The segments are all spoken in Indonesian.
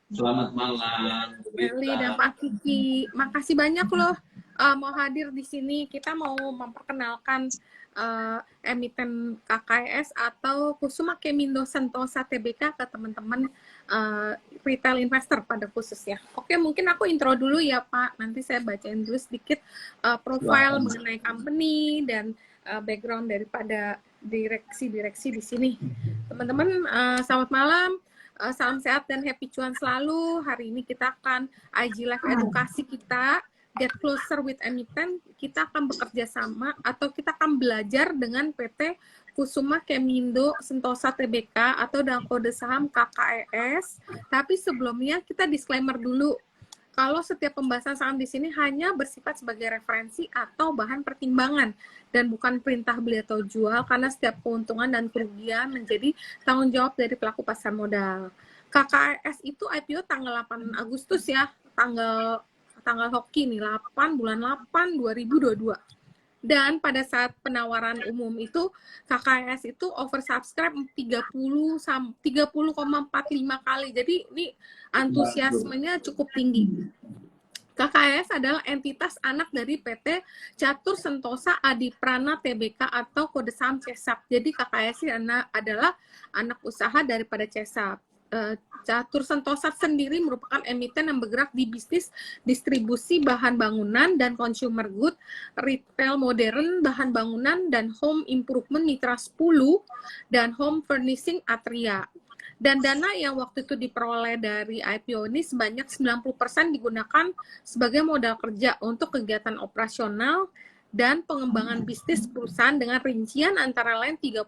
Selamat malam, Bu Meli dan Rita. Pak Kiki, makasih banyak loh mau hadir di sini. Kita mau memperkenalkan emiten KKS atau Kusuma Kemindo Sentosa Tbk ke teman-teman retail investor pada khususnya. Oke, mungkin aku intro dulu ya Pak. Nanti saya bacain dulu sedikit profile Silakan. mengenai company dan background daripada direksi-direksi di sini. Teman-teman, selamat malam. Salam sehat dan happy cuan selalu. Hari ini kita akan IG Live edukasi kita Get Closer with Emiten. Kita akan bekerja sama atau kita akan belajar dengan PT Kusuma Kemindo Sentosa Tbk atau dengan kode saham KKES. Tapi sebelumnya kita disclaimer dulu. Kalau setiap pembahasan saham di sini hanya bersifat sebagai referensi atau bahan pertimbangan dan bukan perintah beli atau jual, karena setiap keuntungan dan kerugian menjadi tanggung jawab dari pelaku pasar modal. KKS itu IPO tanggal 8 Agustus ya, tanggal hoki nih, 8 bulan 8 2022. Dan pada saat penawaran umum itu KKS itu oversubscribe 30,45 kali. Jadi ini antusiasmenya cukup tinggi. KKS adalah entitas anak dari PT Catur Sentosa Adiprana Tbk atau kode saham CESAP. Jadi KKS ini adalah anak usaha daripada CESAP. Catur Sentosa sendiri merupakan emiten yang bergerak di bisnis distribusi bahan bangunan dan consumer good, retail modern, bahan bangunan, dan home improvement Mitra 10, dan home furnishing Atria. Dan dana yang waktu itu diperoleh dari IPO ini sebanyak 90% digunakan sebagai modal kerja untuk kegiatan operasional dan pengembangan bisnis perusahaan dengan rincian antara lain 30%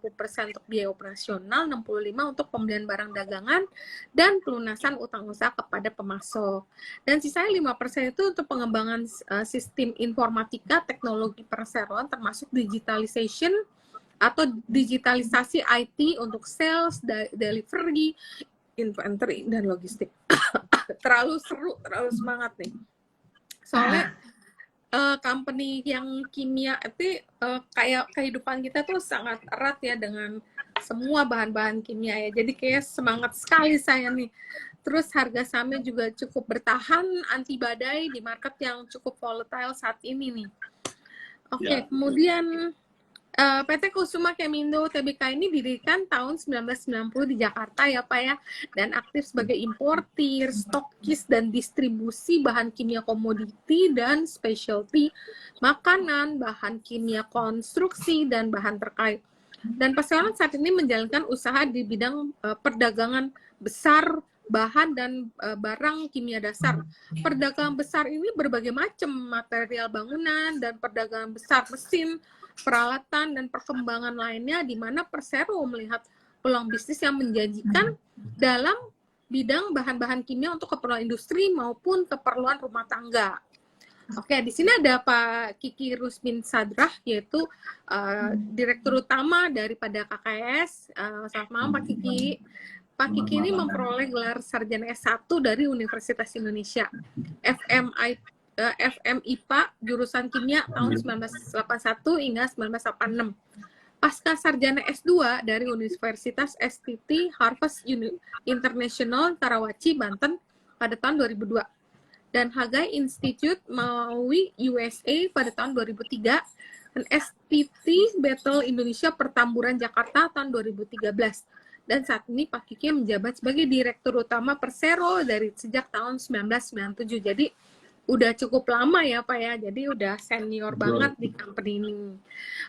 untuk biaya operasional, 65% untuk pembelian barang dagangan, dan pelunasan utang usaha kepada pemasok. Dan sisanya 5% itu untuk pengembangan sistem informatika, teknologi perseroan, termasuk digitalization atau digitalisasi IT untuk sales, delivery, inventory, dan logistik. Terlalu seru, terlalu semangat nih. Soalnya company yang kimia itu kayak kehidupan kita tuh sangat erat ya dengan semua bahan-bahan kimia ya. Jadi kayak semangat sekali saya nih. Terus harga sahamnya juga cukup bertahan anti badai di market yang cukup volatile saat ini nih. Oke, kemudian PT Kusuma Kemindo Tbk ini didirikan tahun 1990 di Jakarta ya Pak ya, dan aktif sebagai importir, stokis, dan distribusi bahan kimia komoditi dan specialty, makanan, bahan kimia konstruksi, dan bahan terkait. Dan pasaran saat ini menjalankan usaha di bidang perdagangan besar bahan dan barang kimia dasar. Perdagangan besar ini berbagai macam material bangunan dan perdagangan besar mesin, peralatan, dan perkembangan lainnya, di mana Persero melihat peluang bisnis yang menjanjikan dalam bidang bahan-bahan kimia untuk keperluan industri maupun keperluan rumah tangga. Oke, di sini ada Pak Kiki Rusmin Sadrah, yaitu Direktur Utama daripada KKS. Selamat malam Pak Kiki. Pak Kiki ini memperoleh gelar sarjana S1 dari Universitas Indonesia, FMIPA, jurusan kimia tahun 1981 hingga 1986. Pasca sarjana S2 dari Universitas STT Harvest International Karawaci, Banten pada tahun 2002. Dan Hagai Institute Maui, USA pada tahun 2003. Dan STT Battle Indonesia Pertamburan Jakarta tahun 2013. Dan saat ini Pak Kiki menjabat sebagai Direktur Utama Persero dari sejak tahun 1997. Jadi udah cukup lama ya Pak ya, jadi udah senior banget di company ini.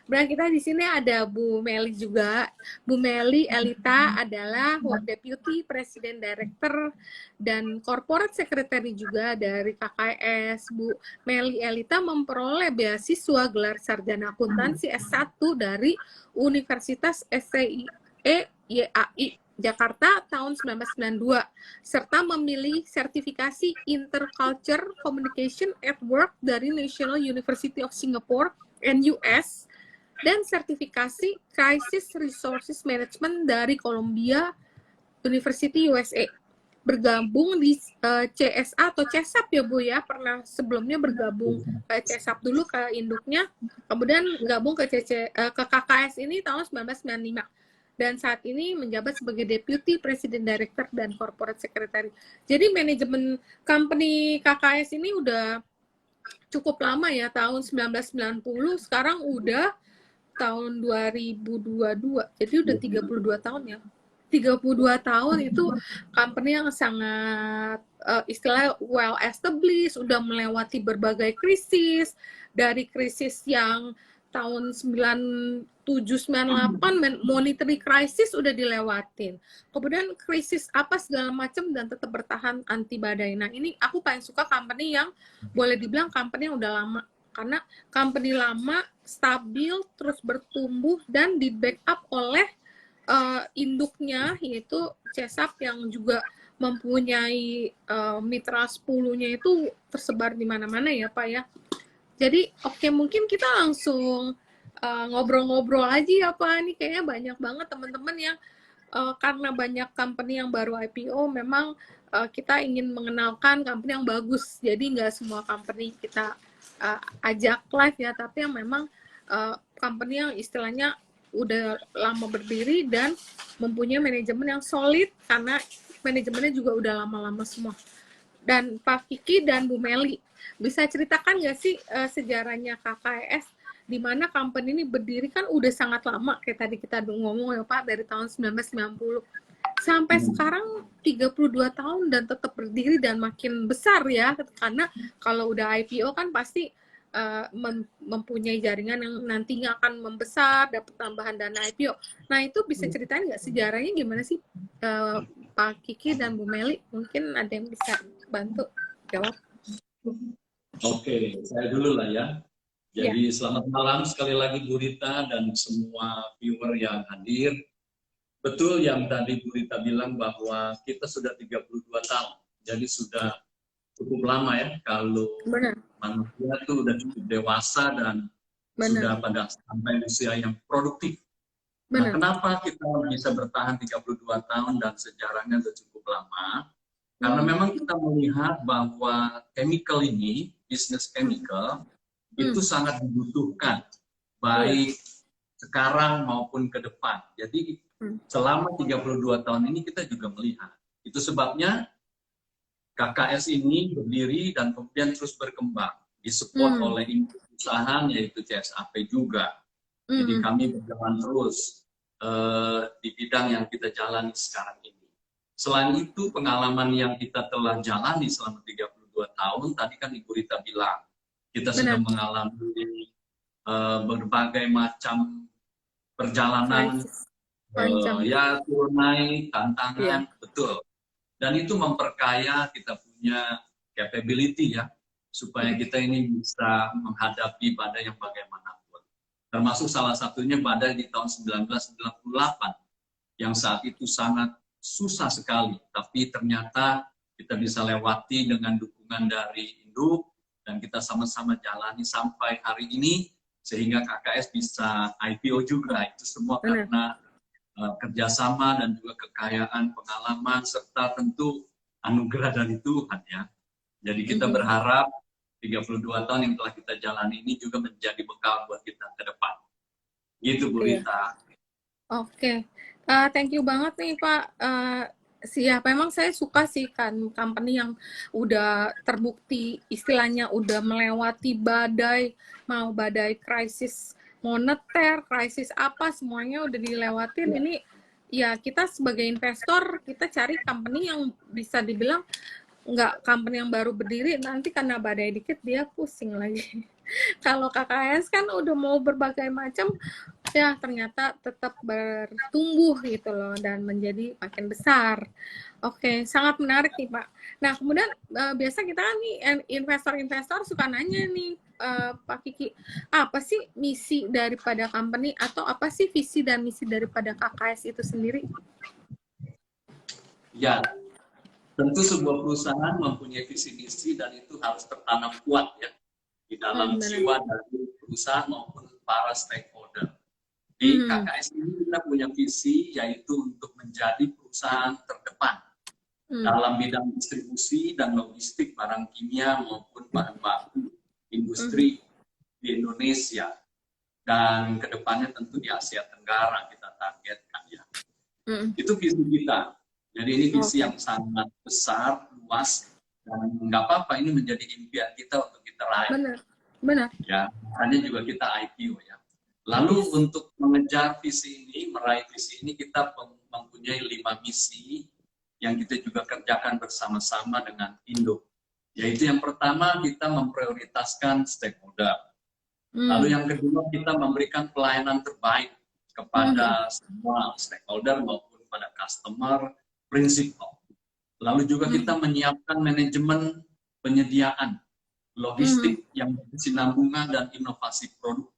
Dan kita di sini ada Bu Meli juga. Bu Meli Elita adalah Deputy President Director dan Corporate Secretary juga dari KKS. Bu Meli Elita memperoleh beasiswa gelar sarjana akuntansi S1 dari Universitas SCIE YAI Jakarta tahun 1992, serta memilih sertifikasi Interculture Communication at Work dari National University of Singapore NUS, dan sertifikasi Crisis Resources Management dari Columbia University USA. Bergabung di CSA atau CESAP ya Bu ya, pernah sebelumnya bergabung ke CESAP dulu ke induknya, kemudian gabung ke KKS ini tahun 1995. dan saat ini menjabat sebagai Deputy President Director dan Corporate Secretary. Jadi manajemen company KKS ini udah cukup lama ya, tahun 1990, sekarang udah tahun 2022, jadi udah 32 tahun ya. 32 tahun itu company yang sangat istilah well established, udah melewati berbagai krisis, dari krisis yang tahun 97-98 monetary crisis udah dilewatin. Kemudian krisis apa segala macam dan tetap bertahan anti badai. Nah, ini aku paling suka company yang boleh dibilang company yang udah lama, karena company lama, stabil, terus bertumbuh dan di backup oleh induknya yaitu CESAP yang juga mempunyai mitra 10-nya itu tersebar di mana-mana ya Pak ya. Jadi oke, mungkin kita langsung ngobrol-ngobrol aja ya Pak. Ini kayaknya banyak banget teman-teman yang karena banyak company yang baru IPO, memang kita ingin mengenalkan company yang bagus. Jadi nggak semua company kita ajak live ya, tapi yang memang company yang istilahnya udah lama berdiri dan mempunyai manajemen yang solid, karena manajemennya juga udah lama-lama semua. Dan Pak Kiki dan Bu Meli, bisa ceritakan nggak sih sejarahnya KKS, di mana company ini berdiri kan udah sangat lama, kayak tadi kita ngomong ya Pak, dari tahun 1990 sampai sekarang 32 tahun dan tetap berdiri dan makin besar ya, karena kalau udah IPO kan pasti mempunyai jaringan yang nantinya akan membesar, dapat tambahan dana IPO. Nah, itu bisa ceritain nggak sejarahnya gimana sih Pak Kiki dan Bu Meli? Mungkin ada yang bisa bantu jawab. Oke, saya dulu lah ya. Jadi selamat malam sekali lagi Bu Rita dan semua viewer yang hadir. Betul yang tadi Bu Rita bilang bahwa kita sudah 32 tahun. Jadi sudah cukup lama ya, kalau manusia itu udah cukup dewasa dan sudah pada sampai usia yang produktif. Nah, kenapa kita bisa bertahan 32 tahun dan sejarahnya sudah cukup lama? Karena memang kita melihat bahwa chemical ini, bisnis chemical, itu sangat dibutuhkan, baik sekarang maupun ke depan. Jadi selama 32 tahun ini kita juga melihat. Itu sebabnya KKS ini berdiri dan kemudian terus berkembang, disupport oleh induk perusahaan yaitu CSAP juga. Jadi kami berjalan terus di bidang yang kita jalani sekarang ini. Selain itu, pengalaman yang kita telah jalani selama 32 tahun, tadi kan Ibu Rita bilang, kita sudah mengalami berbagai macam perjalanan, ya turun naik, tantangan, betul. Dan itu memperkaya kita punya capability ya, supaya kita ini bisa menghadapi badai yang bagaimanapun. Termasuk salah satunya badai di tahun 1998, yang saat itu sangat susah sekali, tapi ternyata kita bisa lewati dengan dukungan dari induk, dan kita sama-sama jalani sampai hari ini, sehingga KKS bisa IPO juga. Itu semua karena kerjasama dan juga kekayaan pengalaman serta tentu anugerah dari Tuhan ya. Jadi kita berharap 32 tahun yang telah kita jalani ini juga menjadi bekal buat kita ke depan. Gitu Bu Rita. Oke. Thank you banget nih Pak. Siapa memang saya suka sih kan company yang udah terbukti istilahnya udah melewati badai, mau badai krisis moneter, krisis apa, semuanya udah dilewatin. Ini ya kita sebagai investor, kita cari company yang bisa dibilang nggak company yang baru berdiri, nanti karena badai dikit dia pusing lagi. Kalau KKS kan udah mau berbagai macam, ya ternyata tetap bertumbuh gitu loh, dan menjadi makin besar. Oke, sangat menarik nih Pak. Nah, kemudian biasa kita kan nih investor-investor suka nanya nih, Pak Kiki, apa sih misi daripada company atau apa sih visi dan misi daripada KKS itu sendiri? Ya, tentu sebuah perusahaan mempunyai visi misi dan itu harus tertanam kuat ya di dalam jiwa dari perusahaan maupun para stakeholder. Di KKS ini kita punya visi yaitu untuk menjadi perusahaan terdepan dalam bidang distribusi dan logistik barang kimia maupun bahan baku industri di Indonesia, dan kedepannya tentu di Asia Tenggara kita targetkan ya. Itu visi kita. Jadi ini visi Oke. yang sangat besar, luas, dan nggak apa-apa ini menjadi impian kita untuk kita raih. Benar, benar. Ya, makanya juga kita IPO ya. Lalu untuk mengejar visi ini, meraih visi ini, kita mempunyai 5 misi yang kita juga kerjakan bersama-sama dengan Indo. Yaitu yang pertama, kita memprioritaskan stakeholder. Lalu yang kedua, kita memberikan pelayanan terbaik kepada semua stakeholder maupun pada customer, prinsipal. Lalu juga kita menyiapkan manajemen penyediaan logistik yang berkesinambungan dan inovasi produk.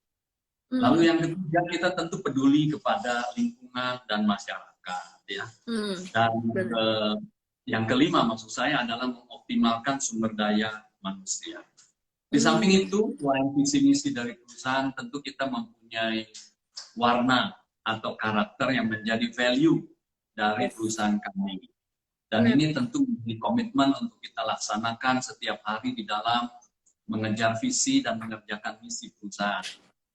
Lalu yang ketiga, kita tentu peduli kepada lingkungan dan masyarakat, ya. Dan yang kelima maksud saya adalah mengoptimalkan sumber daya manusia. Di samping itu, selain visi misi dari perusahaan, tentu kita mempunyai warna atau karakter yang menjadi value dari perusahaan kami. Dan ini tentu menjadi komitmen untuk kita laksanakan setiap hari di dalam mengejar visi dan mengerjakan misi perusahaan.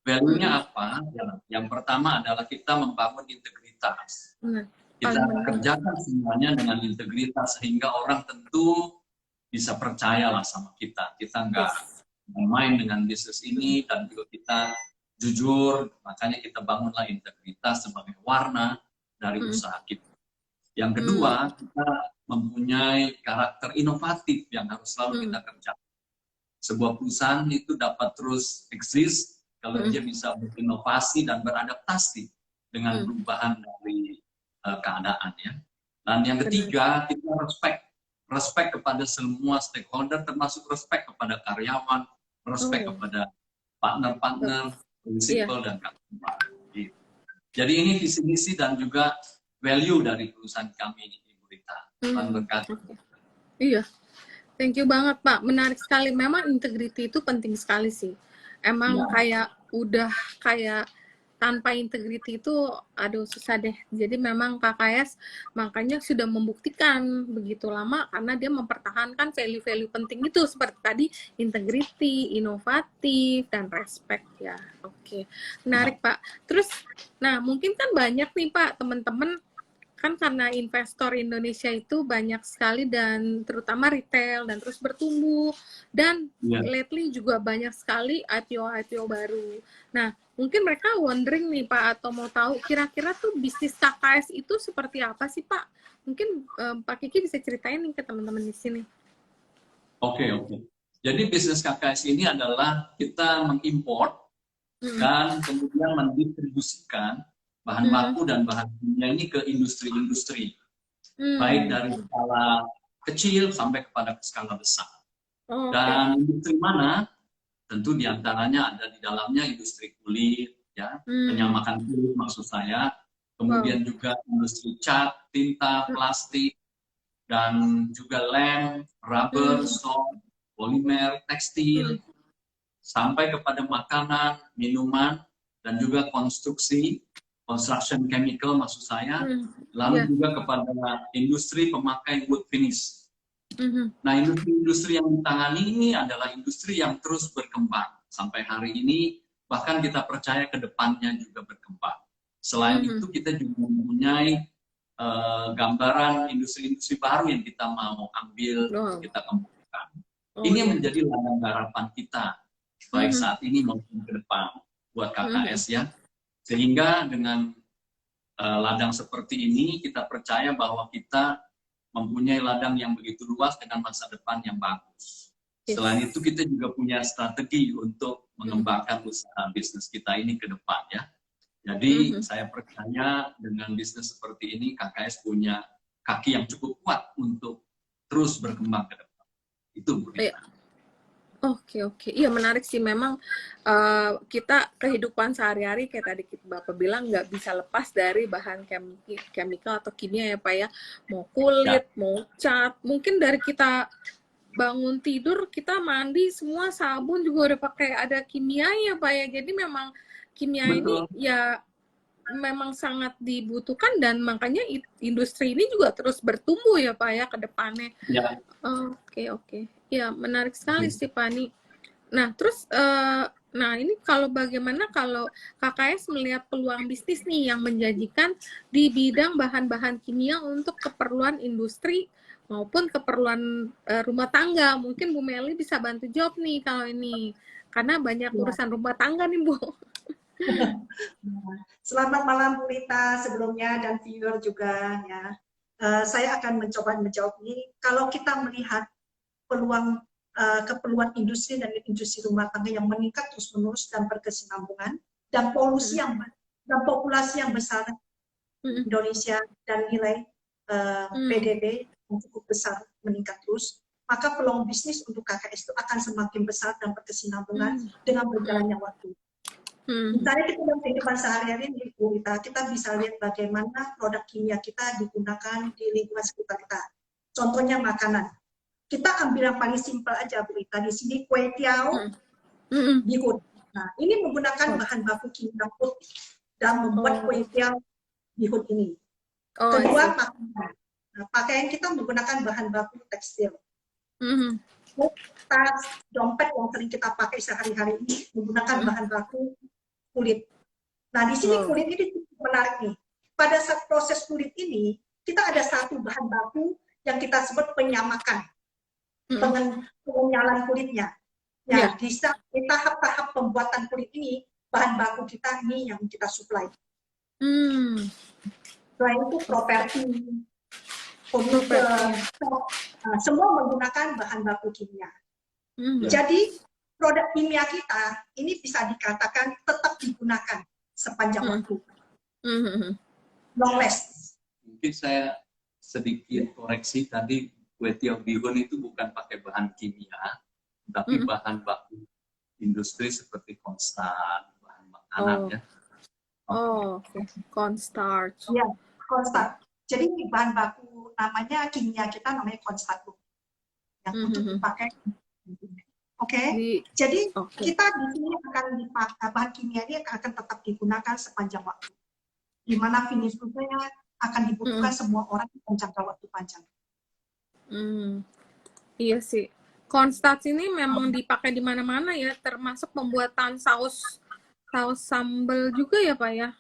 Value-nya apa? Yang pertama adalah kita membangun integritas. Kita kerjakan semuanya dengan integritas sehingga orang tentu bisa percayalah sama kita. Kita nggak main dengan bisnis ini dan juga kita jujur, makanya kita bangunlah integritas sebagai warna dari usaha kita. Yang kedua, kita mempunyai karakter inovatif yang harus selalu kita kerjakan. Sebuah perusahaan itu dapat terus eksis kalau dia bisa berinovasi dan beradaptasi dengan perubahan dari keadaan, ya. Dan yang ketiga, kita respect kepada semua stakeholder, termasuk respect kepada karyawan, respect kepada partner-partner, prinsipal dan customer. Jadi ini visi misi dan juga value dari perusahaan kami, Ibu Rita. Tuhan berkati. Iya, thank you banget Pak. Menarik sekali. Memang integrity itu penting sekali sih. Emang kayak udah kayak tanpa integrity itu, aduh susah deh. Jadi memang KKS makanya sudah membuktikan begitu lama karena dia mempertahankan value-value penting itu seperti tadi integrity, inovatif, dan respect ya. Oke, menarik Pak. Terus, nah mungkin kan banyak nih Pak teman-teman kan karena investor Indonesia itu banyak sekali dan terutama retail dan terus bertumbuh dan lately juga banyak sekali IPO baru. Nah, mungkin mereka wondering nih Pak atau mau tahu kira-kira tuh bisnis KKS itu seperti apa sih Pak? Mungkin Pak Kiki bisa ceritain nih ke teman-teman di sini. Oke. Jadi bisnis KKS ini adalah kita mengimport dan kemudian mendistribusikan bahan baku dan bahan kimia ini ke industri-industri, baik dari skala kecil sampai kepada skala besar. Dan industri mana? Tentu diantaranya ada di dalamnya industri kulit, ya, penyamakan kulit maksud saya, kemudian juga industri cat, tinta, plastik, dan juga lem, rubber, soap, polimer, tekstil, sampai kepada makanan, minuman, dan juga konstruction chemical maksud saya, lalu juga kepada industri pemakai wood finish. Nah, industri yang ditangani ini adalah industri yang terus berkembang sampai hari ini, bahkan kita percaya ke depannya juga berkembang. Selain itu kita juga mempunyai gambaran industri-industri baru yang kita mau ambil, kita kembangkan. Ini menjadi ladang harapan kita, baik saat ini maupun ke depan buat KKS ya. Sehingga dengan ladang seperti ini, kita percaya bahwa kita mempunyai ladang yang begitu luas dengan masa depan yang bagus. Selain itu, kita juga punya strategi untuk mengembangkan usaha bisnis kita ini ke depan ya. Jadi, saya percaya dengan bisnis seperti ini, KKS punya kaki yang cukup kuat untuk terus berkembang ke depan. Itu, Bu Rita. Oke. Iya menarik sih memang kita kehidupan sehari-hari kayak tadi Bapak bilang nggak bisa lepas dari bahan chemical atau kimia ya Pak ya. Mau kulit, mau cat, mungkin dari kita bangun tidur, kita mandi semua sabun juga udah pakai ada kimia ya Pak ya. Jadi memang kimia ini ya memang sangat dibutuhkan dan makanya industri ini juga terus bertumbuh ya Pak ya ke depannya. Oke. Ya, menarik sekali sih Pak Ni. Nah, terus Nah, ini kalau bagaimana kalau KKS melihat peluang bisnis nih yang menjanjikan di bidang bahan-bahan kimia untuk keperluan industri maupun keperluan rumah tangga. Mungkin Bu Meli bisa bantu jawab nih kalau ini. Karena banyak Ya. urusan rumah tangga nih, Bu. Selamat malam Bu Rita sebelumnya dan viewer juga ya. Saya akan mencoba menjawab ini. Kalau kita melihat peluang keperluan industri dan industri rumah tangga yang meningkat terus-menerus dan berkesinambungan dan polusi yang dan populasi yang besar Indonesia dan nilai PDB yang cukup besar meningkat terus, maka peluang bisnis untuk KKS itu akan semakin besar dan berkesinambungan dengan berjalannya waktu. Misalnya kita dalam kehidupan sehari-hari di Bu Rita, kita bisa lihat bagaimana produk kimia kita digunakan di lingkungan sekitar kita. Contohnya makanan. Kita ambil yang paling simpel aja Bu Rita, di sini kue tiaw, bihun. Nah, ini menggunakan bahan baku kimia putih dan membuat kue tiaw bihun ini. Kedua, pakaian. Nah, pakaian kita menggunakan bahan baku tekstil. Tas, dompet yang sering kita pakai sehari-hari ini menggunakan bahan baku kulit. Nah, di sini kulit ini cukup menarik nih. Pada saat proses kulit ini, kita ada satu bahan baku yang kita sebut penyamakan. Pengenyalan kulitnya. Ya, di tahap-tahap pembuatan kulit ini, bahan baku kita ini yang kita supply. Selain itu properti, semua menggunakan bahan baku kimia. Jadi produk kimia kita ini bisa dikatakan tetap digunakan sepanjang waktu. Long last. Mungkin saya sedikit koreksi tadi. Kue tiaw bihun itu bukan pakai bahan kimia, tapi bahan baku industri seperti cornstarch, bahan makanan ya. Oke. Cornstarch. Ya, cornstarch. Jadi bahan baku namanya kimia kita namanya cornstarch yang untuk dipakai. Oke. Jadi kita di sini akan dipakai bahan kimia ini akan tetap digunakan sepanjang waktu. Di mana finish produknya akan dibutuhkan semua orang dalam jangka waktu panjang. Iya sih. Cornstarch ini memang dipakai di mana-mana ya, termasuk pembuatan saus sambal juga ya, Pak ya?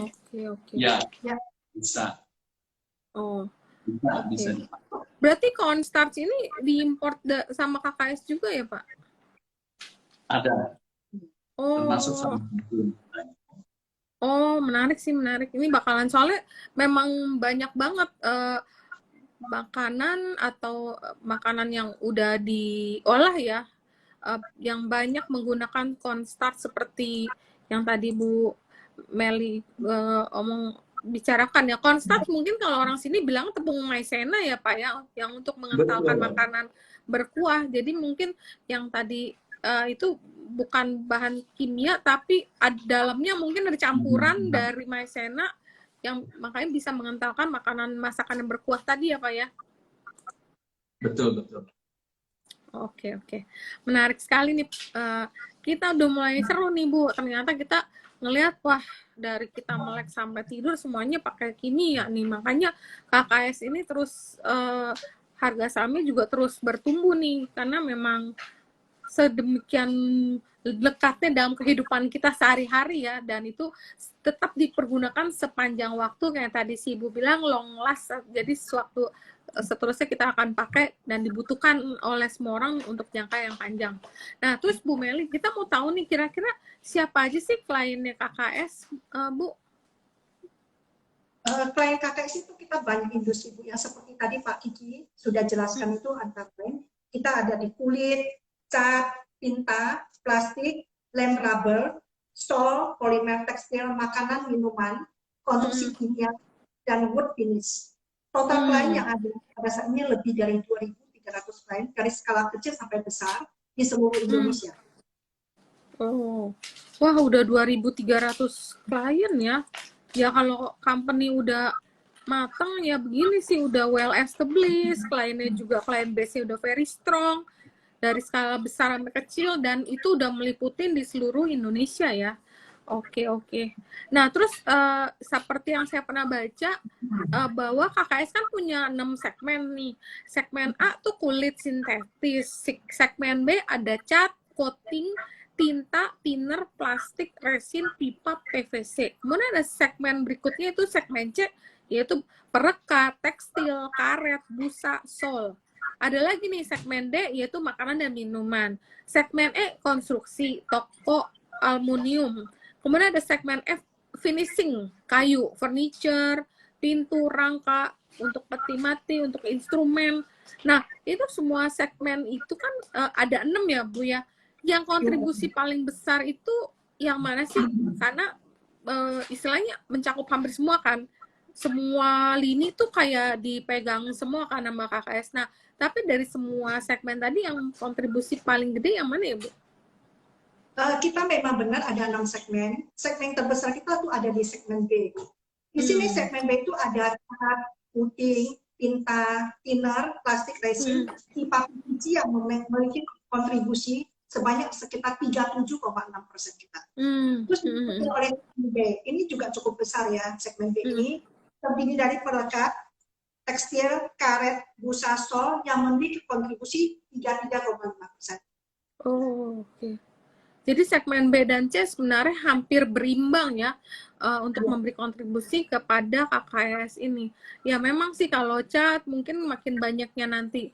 Oke. Ya, bisa. Bisa. Berarti cornstarch ini diimport sama KKS juga ya, Pak? Ada. Termasuk sama. Menarik sih, menarik. Ini bakalan soalnya memang banyak banget makanan atau makanan yang udah diolah ya, yang banyak menggunakan cornstarch seperti yang tadi Bu Meli bicarakan ya. Cornstarch mungkin kalau orang sini bilang tepung maizena ya Pak ya, yang untuk mengentalkan makanan berkuah. Jadi mungkin yang tadi itu bukan bahan kimia, tapi dalamnya mungkin ada campuran dari maizena yang makanya bisa mengentalkan makanan masakan yang berkuah tadi ya Pak ya? Betul. Oke. Menarik sekali nih. Kita udah mulai seru nih Bu. Ternyata kita ngelihat wah dari kita melek sampai tidur semuanya pakai kimia nih. Makanya KKS ini terus harga sahamnya juga terus bertumbuh nih karena memang sedemikian lekatnya dalam kehidupan kita sehari-hari ya, dan itu tetap dipergunakan sepanjang waktu kayak tadi si Ibu bilang long last, jadi sewaktu seterusnya kita akan pakai dan dibutuhkan oleh semua orang untuk jangka yang panjang. Nah terus Bu Meli, kita mau tahu nih kira-kira siapa aja sih kliennya KKS, Bu? Klien KKS itu kita banyak industri Bu, yang seperti tadi Pak Kiki sudah jelaskan itu antara lain kita ada di kulit, cat, tinta, plastik, lem rubber, stol, polimer tekstil, makanan, minuman, konstruksi kimia, dan wood finish. Total klien yang ada pada saat ini lebih dari 2.300 klien dari skala kecil sampai besar di seluruh Indonesia. Wah udah 2.300 klien ya. Ya kalau company udah matang ya begini sih, udah well established, kliennya juga klien base-nya udah very strong. Dari skala besar sampai kecil, dan itu udah meliputin di seluruh Indonesia ya. Oke. Nah, terus seperti yang saya pernah baca, bahwa KKS kan punya 6 segmen nih. Segmen A tuh kulit sintetis, segmen B ada cat, coating, tinta, thinner, plastik, resin, pipa, PVC. Kemudian ada segmen berikutnya itu segmen C, yaitu perekat, tekstil, karet, busa, sol. Ada lagi nih segmen D, yaitu makanan dan minuman. Segmen E, konstruksi, toko, aluminium. Kemudian ada segmen F, finishing, kayu, furniture, pintu, rangka, untuk peti mati, untuk instrumen. Nah, itu semua segmen itu kan ada 6 ya, Bu ya. Yang kontribusi paling besar itu yang mana sih? Karena istilahnya mencakup hampir semua kan. Semua lini tuh kayak dipegang semua kan sama KKS. Nah, tapi dari semua segmen tadi yang kontribusi paling gede yang mana ya, Bu? Kita memang benar ada 6 segmen. Segmen terbesar kita tuh ada di segmen B. Di sini segmen B itu ada karat, putih, tinta, thinner, plastik, resin, pipa PVC yang memiliki kontribusi sebanyak sekitar 37,6% kita. Terus oleh segmen B, ini juga cukup besar ya, segmen B ini terdiri dari perekat, tekstil, karet, busa, sol yang memiliki kontribusi 33,5%. Oh, oke. Jadi segmen B dan C sebenarnya hampir berimbang ya untuk memberi kontribusi kepada KKS ini. Ya memang sih kalau cat mungkin makin banyaknya nanti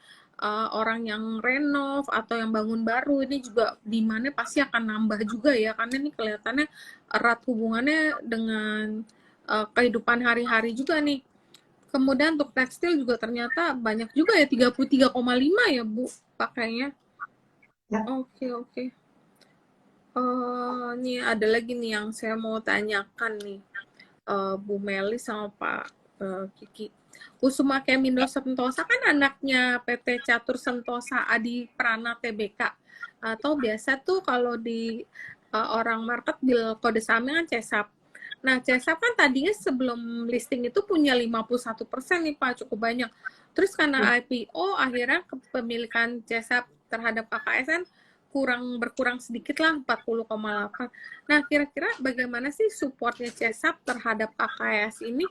orang yang renov atau yang bangun baru ini juga demandnya pasti akan nambah juga ya, karena ini kelihatannya erat hubungannya dengan kehidupan hari-hari juga nih. Kemudian untuk tekstil juga ternyata banyak juga ya, 33,5 ya Bu pakainya. Ya. Oke. Nih ada lagi nih yang saya mau tanyakan nih, Bu Meli sama Pak Kiki. Kusuma Kemindo Sentosa kan anaknya PT Catur Sentosa Adi Prana Tbk, atau biasa tuh kalau di orang market bil kode sahamnya kan CESAP. Nah, CESAP kan tadinya sebelum listing itu punya 51% nih Pak, cukup banyak. Terus karena IPO akhirnya kepemilikan CESAP terhadap KKSN berkurang sedikit lah, 40,8. Nah, kira-kira bagaimana sih supportnya CESAP terhadap KKS ini?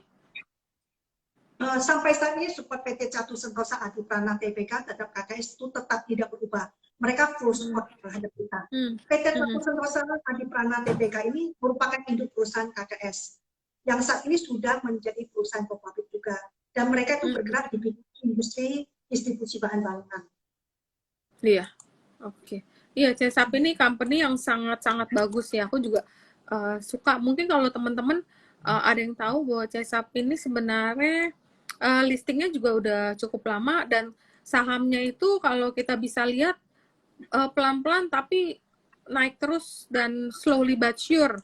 Sampai saat ini support PT Catur Sentosa Adi Prana Tbk terhadap KKS itu tetap tidak berubah. Mereka full support terhadap kita. PT Catur Sentosa Adi Prana Tbk ini merupakan induk perusahaan KKS yang saat ini sudah menjadi perusahaan publik juga. Dan mereka itu bergerak di industri distribusi bahan bangunan. Iya, oke. Iya, CESAP ini company yang sangat-sangat bagus ya. Aku juga suka. Mungkin kalau teman-teman ada yang tahu bahwa CESAP ini sebenarnya listingnya juga udah cukup lama, dan sahamnya itu kalau kita bisa lihat pelan-pelan tapi naik terus dan slowly but sure.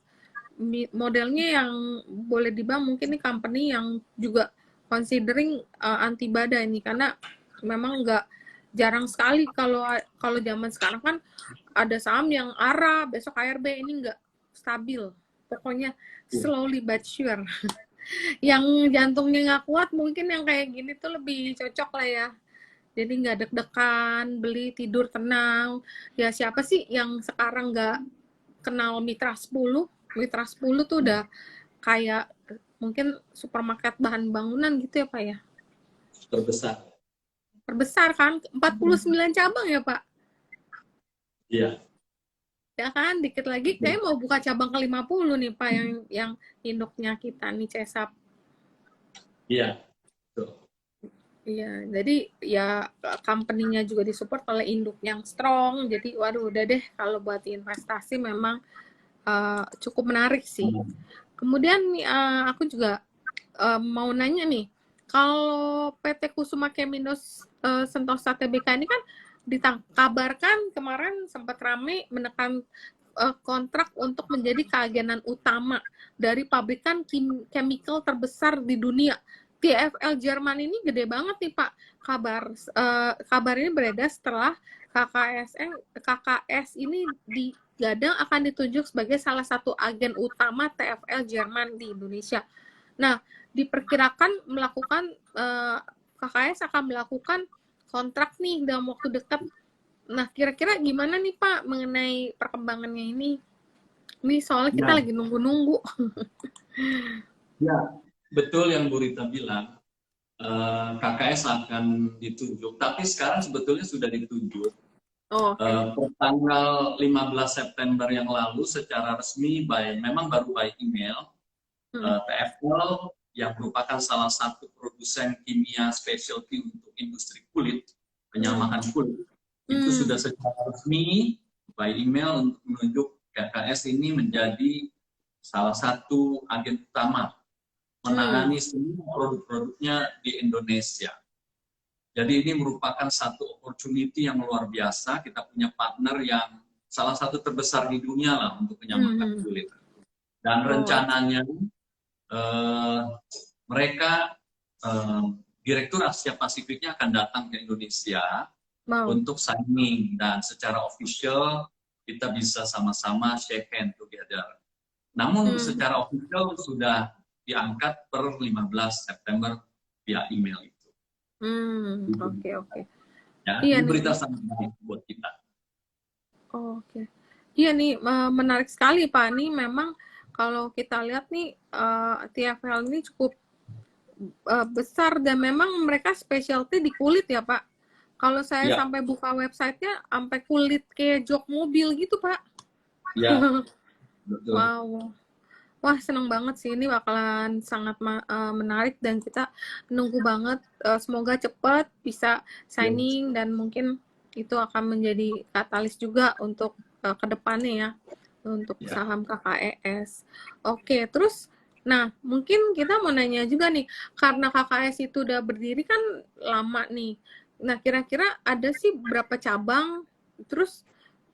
Modelnya yang boleh dibilang mungkin ini company yang juga considering anti badai ini, karena memang jarang sekali kalau zaman sekarang kan ada saham yang ARA, besok ARB, ini nggak stabil. Pokoknya slowly but sure. Yang jantungnya nggak kuat mungkin yang kayak gini tuh lebih cocok lah ya. Jadi nggak deg-degan, beli tidur tenang. Ya siapa sih yang sekarang nggak kenal Mitra 10? Mitra 10 tuh udah kayak mungkin supermarket bahan bangunan gitu ya Pak ya? Terbesar kan, 49 cabang ya Pak? Iya. Ya kan, dikit lagi kayaknya mau buka cabang ke-50 nih Pak, yang induknya kita nih CESAP. Iya. Iya, jadi ya company-nya juga disupport oleh induk yang strong. Jadi waduh udah deh, kalau buat investasi memang cukup menarik sih. Kemudian aku juga mau nanya nih, kalau PT Kusuma Kemindo Sentosa Tbk ini kan dikabarkan kemarin sempat ramai menekan kontrak untuk menjadi keagenan utama dari pabrikan chemical terbesar di dunia. TFL Jerman ini gede banget nih Pak. Kabar ini beredar setelah KKS ini digadang akan ditunjuk sebagai salah satu agen utama TFL Jerman di Indonesia. Nah, diperkirakan KKS akan melakukan kontrak nih dalam waktu dekat. Nah, kira-kira gimana nih Pak mengenai perkembangannya ini? Ini soalnya kita lagi nunggu-nunggu. Ya, betul yang Bu Rita bilang. KKS akan ditunjuk, tapi sekarang sebetulnya sudah ditunjuk Oh, oke. Tanggal 15 September yang lalu secara resmi memang baru by email, TFL yang merupakan salah satu produsen kimia specialty untuk industri kulit, penyamakan kulit, itu sudah secara resmi by email untuk menunjuk KKS ini menjadi salah satu agen utama menangani semua produk-produknya di Indonesia. Jadi ini merupakan satu opportunity yang luar biasa. Kita punya partner yang salah satu terbesar di dunia lah untuk penyamakan kulit. Dan rencananya mereka Direktur Asia Pasifiknya akan datang ke Indonesia untuk signing, dan secara official kita bisa sama-sama shake hand together. Namun secara official sudah diangkat per 15 September via email itu. Oke. Ya, Iya ini nih. berita sangat baik buat kita. Oke. Iya nih, menarik sekali Pak. Ini memang kalau kita lihat nih, TFL ini cukup besar dan memang mereka specialty di kulit ya Pak. Kalau saya sampai buka websitenya, sampai kulit kayak jok mobil gitu Pak. Iya, betul. Wow. Wah, seneng banget sih, ini bakalan sangat menarik dan kita nunggu banget, semoga cepat bisa signing dan mungkin itu akan menjadi katalis juga untuk kedepannya ya, untuk saham KKES. Oke, terus, nah mungkin kita mau nanya juga nih, karena KKS itu udah berdiri kan lama nih, nah kira-kira ada sih berapa cabang, terus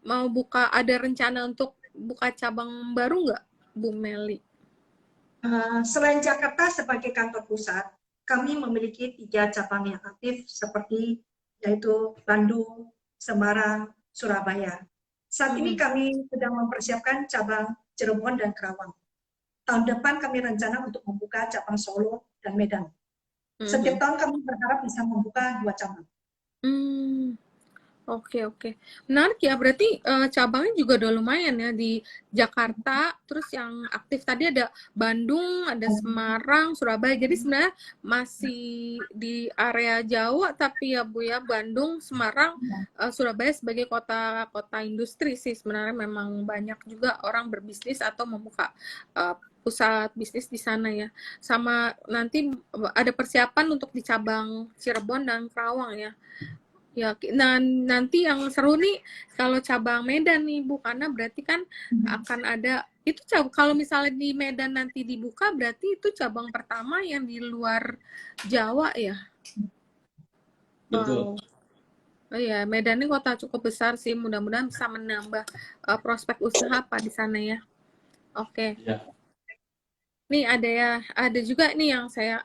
mau ada rencana untuk buka cabang baru nggak? Bu Meli. Selain Jakarta sebagai kantor pusat, kami memiliki 3 cabang yang aktif seperti yaitu Bandung, Semarang, Surabaya. Saat ini kami sedang mempersiapkan cabang Cirebon dan Kerawang. Tahun depan kami rencana untuk membuka cabang Solo dan Medan. Setiap tahun kami berharap bisa membuka 2 cabang. Oke. Menarik ya, berarti cabangnya juga udah lumayan ya di Jakarta, terus yang aktif tadi ada Bandung, ada Semarang, Surabaya. Jadi sebenarnya masih di area Jawa, tapi ya Bu ya, Bandung, Semarang, Surabaya sebagai kota-kota industri sih sebenarnya memang banyak juga orang berbisnis atau membuka pusat bisnis di sana ya. Sama nanti ada persiapan untuk di cabang Cirebon dan Kerawang ya. Ya, nah nanti yang seru nih kalau cabang Medan nih Bu, karena berarti kan akan ada itu kalau misalnya di Medan nanti dibuka berarti itu cabang pertama yang di luar Jawa ya. Betul. Oh iya, Medan ini kota cukup besar sih, mudah-mudahan bisa menambah prospek usaha Pak di sana ya. Oke. Ya. Nih ada juga nih yang saya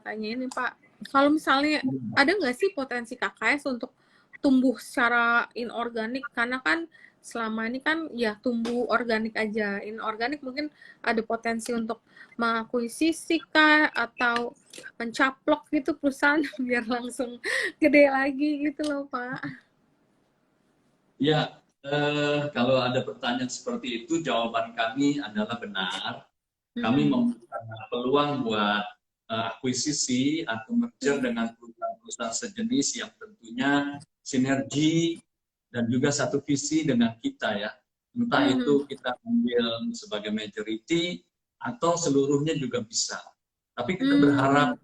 tanyain nih Pak. Kalau misalnya ada nggak sih potensi KKS untuk tumbuh secara inorganik? Karena kan selama ini kan ya tumbuh organik aja. Inorganik mungkin ada potensi untuk mengakuisisi kah atau mencaplok gitu perusahaan biar langsung gede lagi gitu loh Pak. Ya, kalau ada pertanyaan seperti itu, jawaban kami adalah benar. Kami membuka peluang buat akuisisi atau merger dengan perusahaan-perusahaan sejenis yang tentunya sinergi dan juga satu visi dengan kita ya. Entah itu kita ambil sebagai majority atau seluruhnya juga bisa. Tapi kita berharap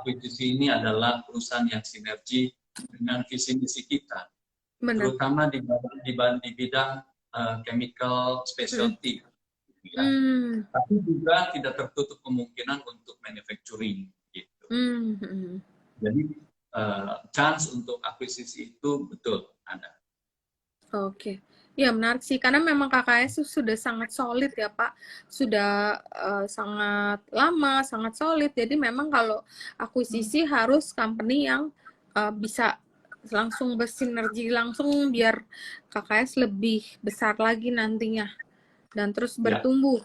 akuisisi ini adalah perusahaan yang sinergi dengan visi misi kita. Benar. Terutama di bidang chemical specialty. Ya. Tapi juga tidak tertutup kemungkinan untuk manufacturing gitu. Jadi chance untuk akuisisi itu betul ada. Oke. Ya menarik sih, karena memang KKS sudah sangat solid ya Pak, sudah sangat lama, sangat solid. Jadi memang kalau akuisisi harus company yang bisa langsung bersinergi langsung biar KKS lebih besar lagi nantinya dan terus bertumbuh.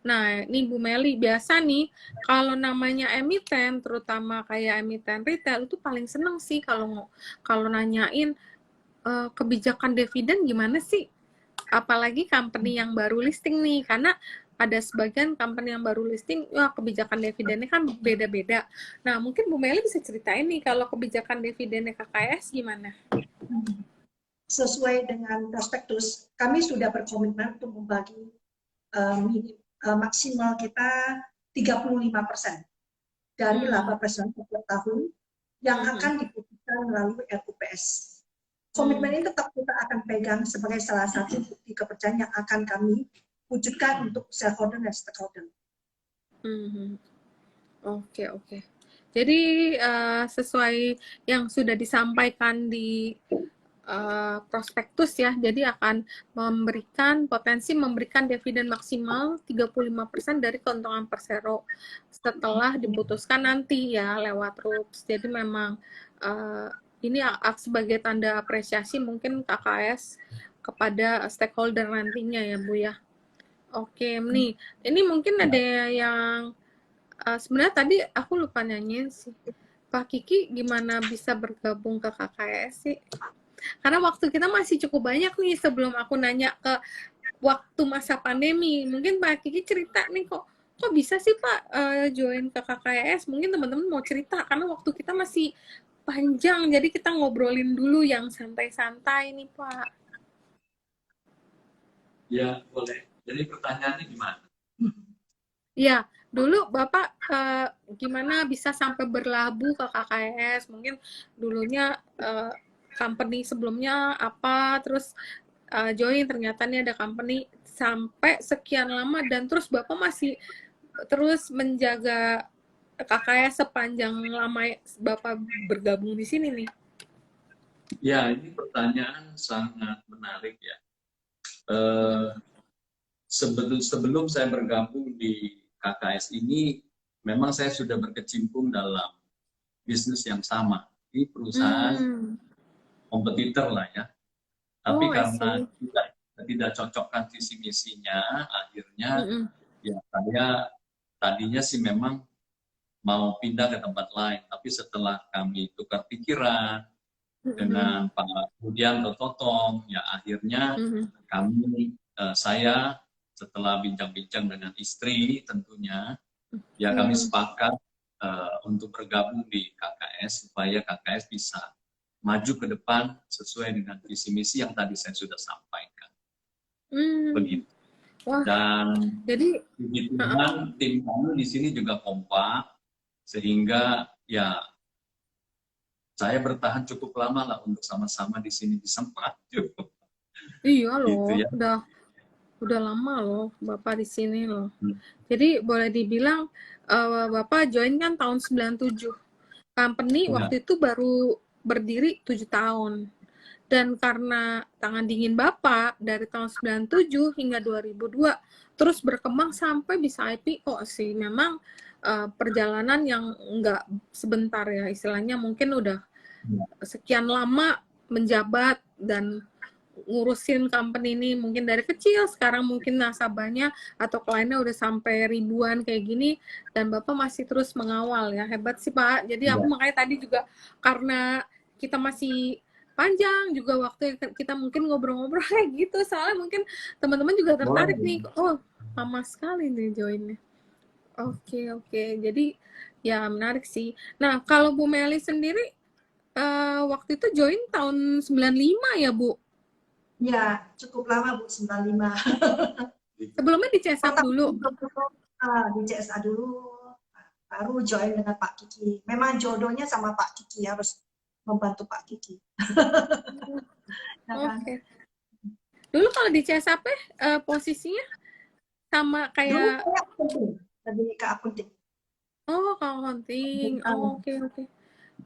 Nah, ini Bu Meli, biasa nih kalau namanya emiten, terutama kayak emiten retail itu paling seneng sih kalau nanyain kebijakan dividen gimana sih? Apalagi company yang baru listing nih, karena ada sebagian company yang baru listing, wah kebijakan dividennya kan beda-beda. Nah, mungkin Bu Meli bisa ceritain nih kalau kebijakan dividennya KKS gimana? sesuai dengan prospektus, kami sudah berkomitmen untuk membagi maksimal kita 35% dari laba presiden setiap tahun yang akan diputuskan melalui RUPS. Komitmen ini tetap kita akan pegang sebagai salah satu bukti kepercayaan yang akan kami wujudkan untuk shareholder dan stakeholder. Oke. Jadi sesuai yang sudah disampaikan di prospektus ya, jadi akan memberikan dividen maksimal 35% dari keuntungan Persero setelah diputuskan nanti ya lewat RUPS. Jadi memang ini sebagai tanda apresiasi mungkin KKS kepada stakeholder nantinya ya Bu ya. Oke, nih ini mungkin ada yang sebenarnya tadi aku lupa nanyain sih, Pak Kiki gimana bisa bergabung ke KKS sih? Karena waktu kita masih cukup banyak nih sebelum aku nanya ke waktu masa pandemi. Mungkin Pak Kiki cerita nih kok bisa sih Pak join ke KKS? Mungkin teman-teman mau cerita karena waktu kita masih panjang, jadi kita ngobrolin dulu yang santai-santai nih Pak. Ya, boleh. Jadi pertanyaannya gimana? Ya, dulu Bapak gimana bisa sampai berlabuh ke KKS? Mungkin dulunya company sebelumnya apa, terus join ternyata nih ada company sampai sekian lama dan terus Bapak masih terus menjaga KKS sepanjang lama Bapak bergabung di sini nih. Ya, ini pertanyaan sangat menarik ya. Sebelum saya bergabung di KKS ini, memang saya sudah berkecimpung dalam bisnis yang sama di perusahaan kompetitor lah ya. Tapi karena tidak cocokkan visi misinya, akhirnya ya saya tadinya sih memang mau pindah ke tempat lain. Tapi setelah kami tukar pikiran dengan Pak Budianto Totong, ya akhirnya saya setelah bincang-bincang dengan istri tentunya, ya kami sepakat untuk bergabung di KKS supaya KKS bisa maju ke depan sesuai dengan visi misi yang tadi saya sudah sampaikan. Begitu. Wah, dan jadi tim kami di sini juga kompak sehingga ya saya bertahan cukup lama lah untuk sama-sama di sini bisa maju. Iya loh, gitu ya. udah lama loh Bapak di sini loh. Jadi boleh dibilang Bapak join kan tahun 97. Company waktu itu baru berdiri 7 tahun. Dan karena tangan dingin Bapak dari tahun 97 hingga 2002 terus berkembang sampai bisa IPO sih. Memang perjalanan yang enggak sebentar ya, istilahnya mungkin udah sekian lama menjabat dan ngurusin company ini mungkin dari kecil, sekarang mungkin nasabahnya atau kliennya udah sampai ribuan kayak gini dan Bapak masih terus mengawal ya. Hebat sih Pak. Jadi aku makanya tadi juga karena kita masih panjang juga waktu kita mungkin ngobrol-ngobrol kayak gitu, soalnya mungkin teman-teman juga tertarik nih. Oh, lama sekali nih joinnya. Oke. Jadi ya menarik sih. Nah, kalau Bu Meli sendiri waktu itu join tahun 95 ya, Bu? Ya, cukup lama Bu, 95. Sebelumnya di CSA dulu? Di CSA dulu, baru join dengan Pak Kiki. Memang jodohnya sama Pak Kiki, harus membantu Pak Kiki. Oke. Dulu kalau di CSA posisinya sama kayak... Lebih ke akunting. Oh, ke akunting.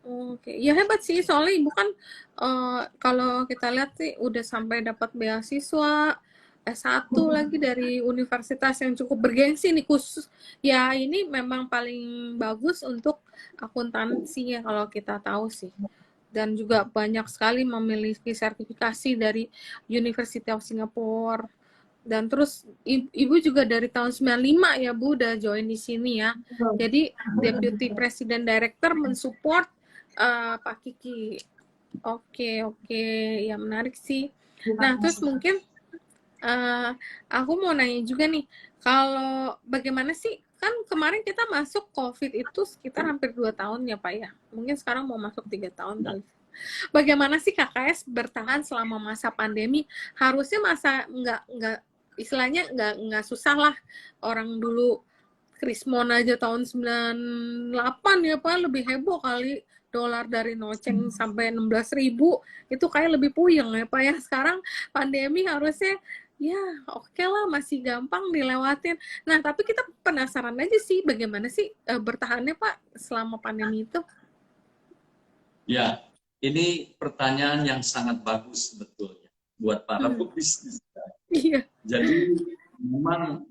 Oke, ya hebat sih, soalnya Ibu kan kalau kita lihat sih udah sampai dapat beasiswa S1 lagi dari universitas yang cukup bergengsi nih khusus. Ya ini memang paling bagus untuk akuntansi ya kalau kita tahu sih. Dan juga banyak sekali memiliki sertifikasi dari University of Singapore. Dan terus Ibu juga dari tahun 95 ya Bu udah join di sini ya. Jadi Deputy President Director mensupport Pak Kiki. Oke, ya menarik sih. Nah, terus mungkin aku mau nanya juga nih, kalau bagaimana sih, kan kemarin kita masuk COVID itu sekitar hampir 2 tahun ya Pak ya, mungkin sekarang mau masuk 3 tahun kali. Bagaimana sih KKS bertahan selama masa pandemi? Harusnya masa nggak istilahnya nggak susah lah. Orang dulu Krismon aja tahun 98 ya Pak, lebih heboh kali, dolar dari noceng sampai 16.000, itu kayak lebih puyeng ya Pak ya. Sekarang pandemi harusnya ya oke lah, masih gampang dilewatin. Nah tapi kita penasaran aja sih bagaimana sih bertahannya Pak selama pandemi itu. Ya, ini pertanyaan yang sangat bagus sebetulnya buat para pebisnis. Iya. Jadi memang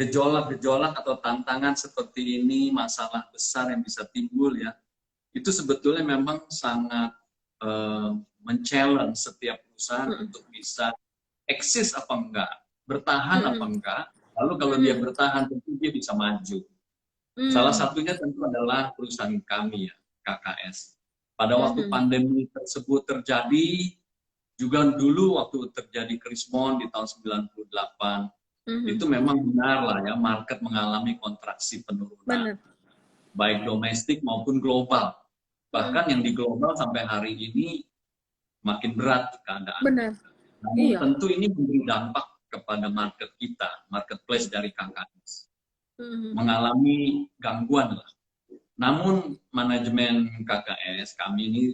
gejolak-gejolak atau tantangan seperti ini, masalah besar yang bisa timbul ya, itu sebetulnya memang sangat men-challenge setiap perusahaan untuk bisa eksis apa enggak, bertahan apa enggak. Lalu kalau dia bertahan tentu dia bisa maju. Salah satunya tentu adalah perusahaan kami ya, KKS. Pada waktu pandemi tersebut terjadi, juga dulu waktu terjadi Krismon di tahun 98, itu memang benar lah ya, market mengalami kontraksi penurunan. Baik domestik maupun global. Bahkan yang di global sampai hari ini makin berat keadaan. Benar. Namun tentu ini memberi dampak kepada market kita, marketplace dari KKS. Mengalami gangguan lah. Namun manajemen KKS kami ini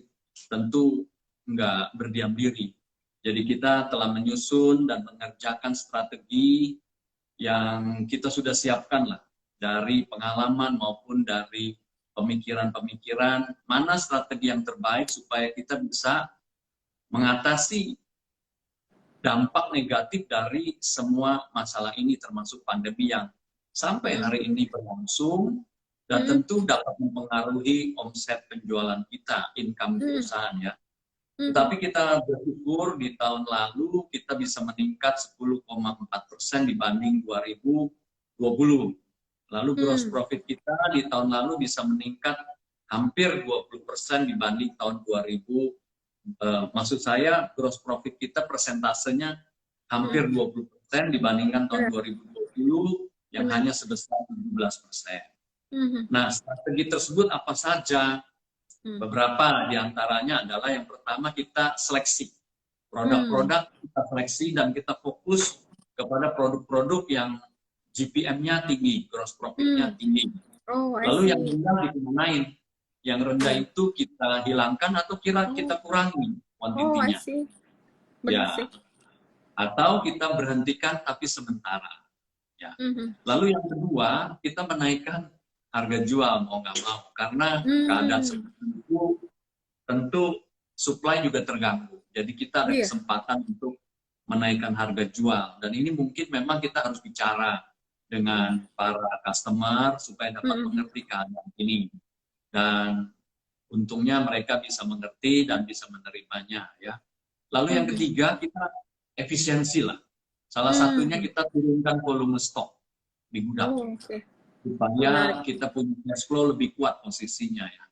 tentu nggak berdiam diri. Jadi kita telah menyusun dan mengerjakan strategi yang kita sudah siapkan lah, dari pengalaman maupun dari pemikiran-pemikiran, mana strategi yang terbaik supaya kita bisa mengatasi dampak negatif dari semua masalah ini, termasuk pandemi yang sampai hari ini berlangsung, dan tentu dapat mempengaruhi omset penjualan kita, income perusahaan ya. Tetapi kita bersyukur di tahun lalu kita bisa meningkat 10,4% dibanding 2020. Lalu gross profit kita di tahun lalu bisa meningkat hampir 20% dibanding tahun 2000. Maksud saya gross profit kita persentasenya hampir 20% dibandingkan tahun 2020 yang hanya sebesar 17%. Nah, strategi tersebut apa saja? Beberapa diantaranya adalah yang pertama kita seleksi. Produk-produk kita seleksi dan kita fokus kepada produk-produk yang GPM-nya tinggi, gross profit-nya tinggi. Lalu yang rendah dikemanain? Yang rendah itu kita hilangkan atau kita kurangi kuantitinya. Ya. Atau kita berhentikan tapi sementara. Ya. Lalu yang kedua, kita menaikkan harga jual mau nggak mau, karena keadaan seperti itu tentu supply juga terganggu. Jadi kita ada kesempatan untuk menaikkan harga jual, dan ini mungkin memang kita harus bicara dengan para customer supaya dapat mengerti keadaan ini, dan untungnya mereka bisa mengerti dan bisa menerimanya ya. Lalu yang ketiga, kita efisiensi lah. Salah satunya kita turunkan volume stok di gudang. Supaya kita punya cash flow lebih kuat posisinya ya.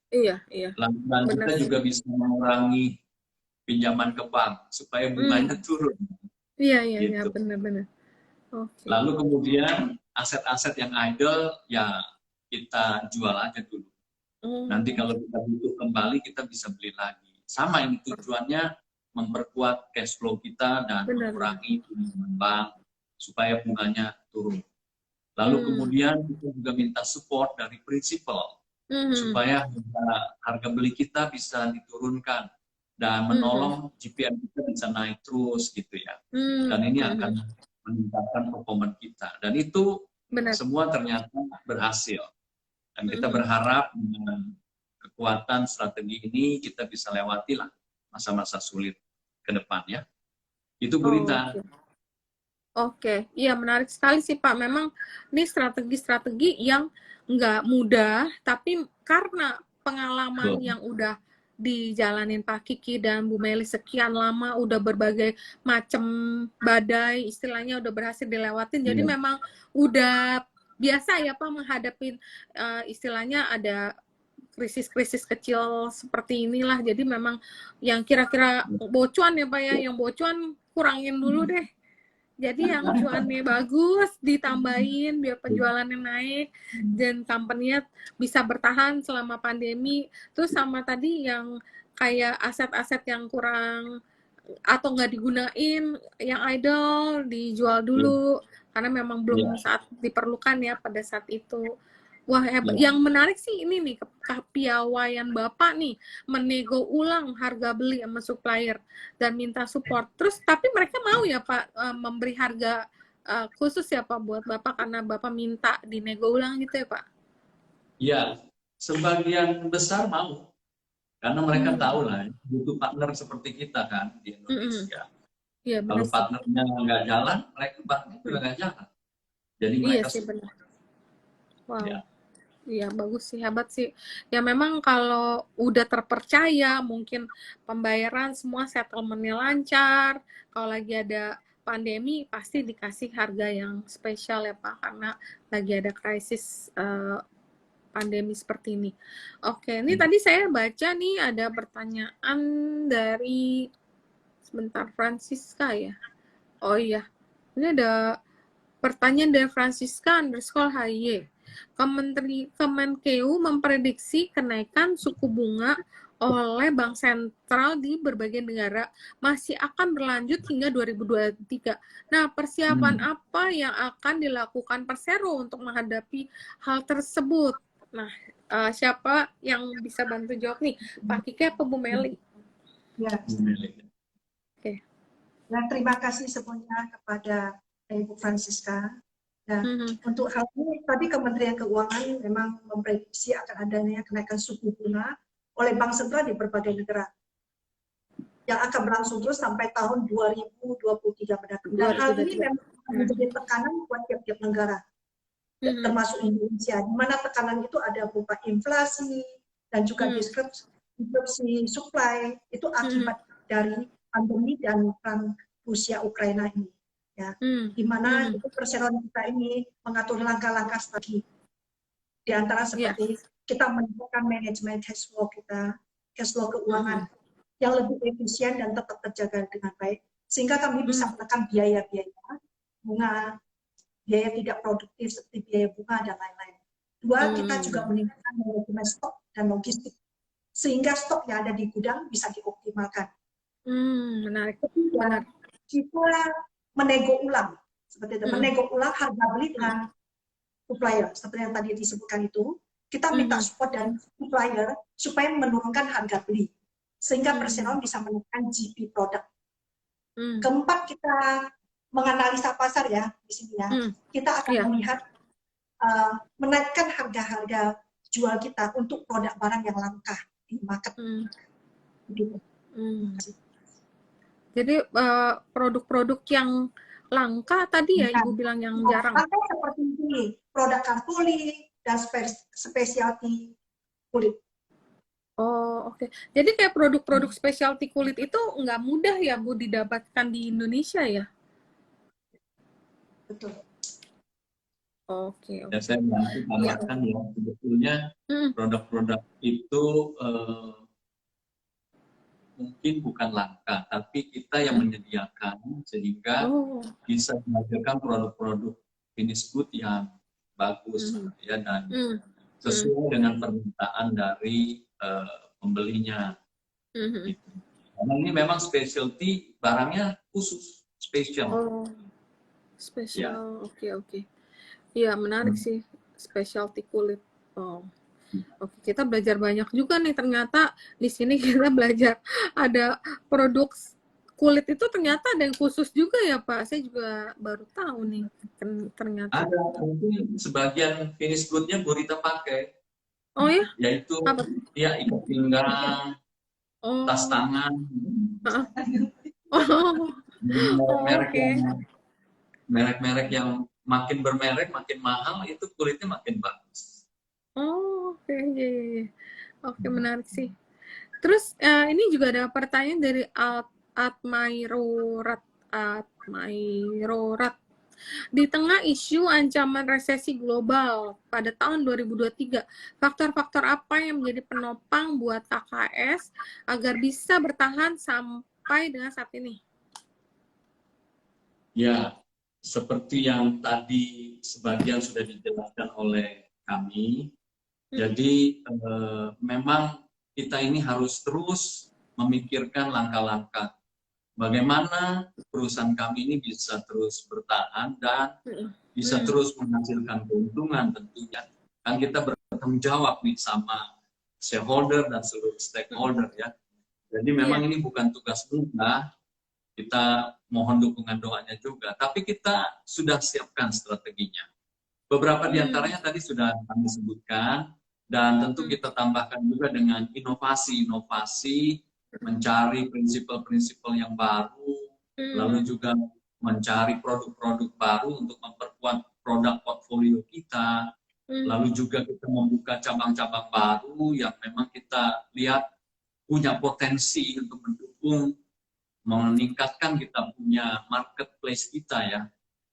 Iya. Dan kita juga bisa mengurangi pinjaman ke bank supaya bunganya turun. Iya, benar-benar. Lalu kemudian aset-aset yang idle ya kita jual aja dulu. Nanti kalau kita butuh kembali kita bisa beli lagi. Sama ini tujuannya memperkuat cash flow kita dan mengurangi pinjaman bank supaya bunganya turun. Lalu kemudian kita juga minta support dari prinsipal supaya harga beli kita bisa diturunkan dan menolong GPM kita bisa naik terus gitu ya. Dan ini akan meningkatkan performa kita. Dan itu semua ternyata berhasil. Dan kita berharap dengan kekuatan strategi ini kita bisa lewati lah masa-masa sulit ke depan ya. Itu Bu Rita. Oke, iya menarik sekali sih Pak. Memang ini strategi-strategi yang nggak mudah, tapi karena pengalaman yang udah dijalanin Pak Kiki dan Bu Meli sekian lama, udah berbagai macam badai, istilahnya udah berhasil dilewatin. Jadi memang udah biasa ya Pak menghadapi istilahnya ada krisis-krisis kecil seperti inilah. Jadi memang yang kira-kira bocuan ya Pak ya, yang bocuan kurangin dulu deh. Jadi yang cuannya bagus ditambahin biar penjualannya naik dan company-nya bisa bertahan selama pandemi. Terus sama tadi yang kayak aset-aset yang kurang atau nggak digunain, yang idle dijual dulu karena memang belum saat diperlukan ya pada saat itu. Wah, yang menarik sih ini nih, kepiawaian Bapak nih menego ulang harga beli sama supplier dan minta support. Terus tapi mereka mau ya Pak memberi harga khusus ya Pak buat Bapak karena Bapak minta dinego ulang gitu ya Pak? Ya, sebagian besar mau. Karena mereka tahu lah, butuh partner seperti kita kan di Indonesia. Iya, Kalau partnernya nggak jalan, mereka juga nggak jalan. Jadi mereka sih benar. Wow. Iya, bagus sih, hebat sih. Ya memang kalau udah terpercaya, mungkin pembayaran semua settlement-nya lancar. Kalau lagi ada pandemi, pasti dikasih harga yang spesial ya Pak, karena lagi ada krisis pandemi seperti ini. Oke, ini tadi saya baca nih ada pertanyaan dari sebentar Francisca ya. Oh iya, ini ada pertanyaan dari Francisca _HY. Kemenkeu memprediksi kenaikan suku bunga oleh Bank Sentral di berbagai negara masih akan berlanjut hingga 2023. Nah, persiapan apa yang akan dilakukan Persero untuk menghadapi hal tersebut? Nah, siapa yang bisa bantu jawab nih? Pak Kike apa Bu Meli? Ya. Bu Meli. Oke. Nah, terima kasih semuanya kepada Ibu Francisca. Nah, untuk hal ini tadi Kementerian Keuangan memang memprediksi akan adanya kenaikan suku bunga oleh Bank Sentral di berbagai negara yang akan berlangsung terus sampai tahun 2023 mendatang. Dan hal ini memang menjadi tekanan buat tiap-tiap negara, termasuk Indonesia, di mana tekanan itu ada berupa inflasi dan juga disrupsi supply itu akibat dari pandemi dan perang Rusia Ukraina ini. Ya, di mana itu perseroan kita ini mengatur langkah-langkah strategi, di antara seperti kita menentukan manajemen cash flow kita, cash flow keuangan yang lebih efisien dan tetap terjaga dengan baik, sehingga kami bisa menekan biaya-biaya bunga, biaya tidak produktif seperti biaya bunga dan lain-lain. Dua, kita juga meningkatkan manajemen stok dan logistik, sehingga stok yang ada di gudang bisa dioptimalkan. Menarik. Ketiga, kita menego ulang, seperti itu, menego ulang harga beli dengan supplier, seperti yang tadi disebutkan itu, kita minta support dari supplier supaya menurunkan harga beli, sehingga Persero bisa menekan GP produk. Keempat, kita menganalisa pasar ya, di sini ya, kita akan melihat, menaikkan harga-harga jual kita untuk produk barang yang langka di market. Begitu. Jadi produk-produk yang langka tadi ya Ibu bilang yang jarang. Langka seperti ini, produk kartuli dan specialty kulit. Oh, oke. Jadi kayak produk-produk specialty kulit itu nggak mudah ya Bu didapatkan di Indonesia ya? Betul. Oke. Ya, saya bantu tambahkan ya, sebetulnya produk-produk itu mungkin bukan langka, tapi kita yang menyediakan sehingga bisa menghasilkan produk-produk finish good yang bagus ya, dan sesuai dengan permintaan dari pembelinya. Gitu. Karena ini memang specialty, barangnya khusus, spesial. Oh, spesial, oke. Iya, menarik sih, specialty kulit. Oh. Oke, kita belajar banyak juga nih, ternyata di sini kita belajar ada produk kulit itu ternyata ada yang khusus juga ya Pak. Saya juga baru tahu nih ternyata. Ada, mungkin sebagian finish good-nya Bu Rita pakai. Oh ya? Yaitu ya ikat pinggang, tas tangan. Merek-merek yang makin bermerek, makin mahal, itu kulitnya makin bagus. Oh, oke. Oke, menarik sih. Terus ini juga ada pertanyaan dari Atmairorat. Di tengah isu ancaman resesi global pada tahun 2023, faktor-faktor apa yang menjadi penopang buat KKS agar bisa bertahan sampai dengan saat ini? Ya, seperti yang tadi sebagian sudah dijelaskan oleh kami, jadi memang kita ini harus terus memikirkan langkah-langkah bagaimana perusahaan kami ini bisa terus bertahan dan bisa terus menghasilkan keuntungan tentunya. Kan kita bertanggung jawab nih sama shareholder dan seluruh stakeholder ya. Jadi memang ini bukan tugas mudah, kita mohon dukungan doanya juga, tapi kita sudah siapkan strateginya. Beberapa di antaranya tadi sudah kami sebutkan, dan tentu kita tambahkan juga dengan inovasi-inovasi, mencari prinsipal-prinsipal yang baru, lalu juga mencari produk-produk baru untuk memperkuat produk portfolio kita, lalu juga kita membuka cabang-cabang baru yang memang kita lihat punya potensi untuk mendukung, meningkatkan kita punya marketplace kita ya.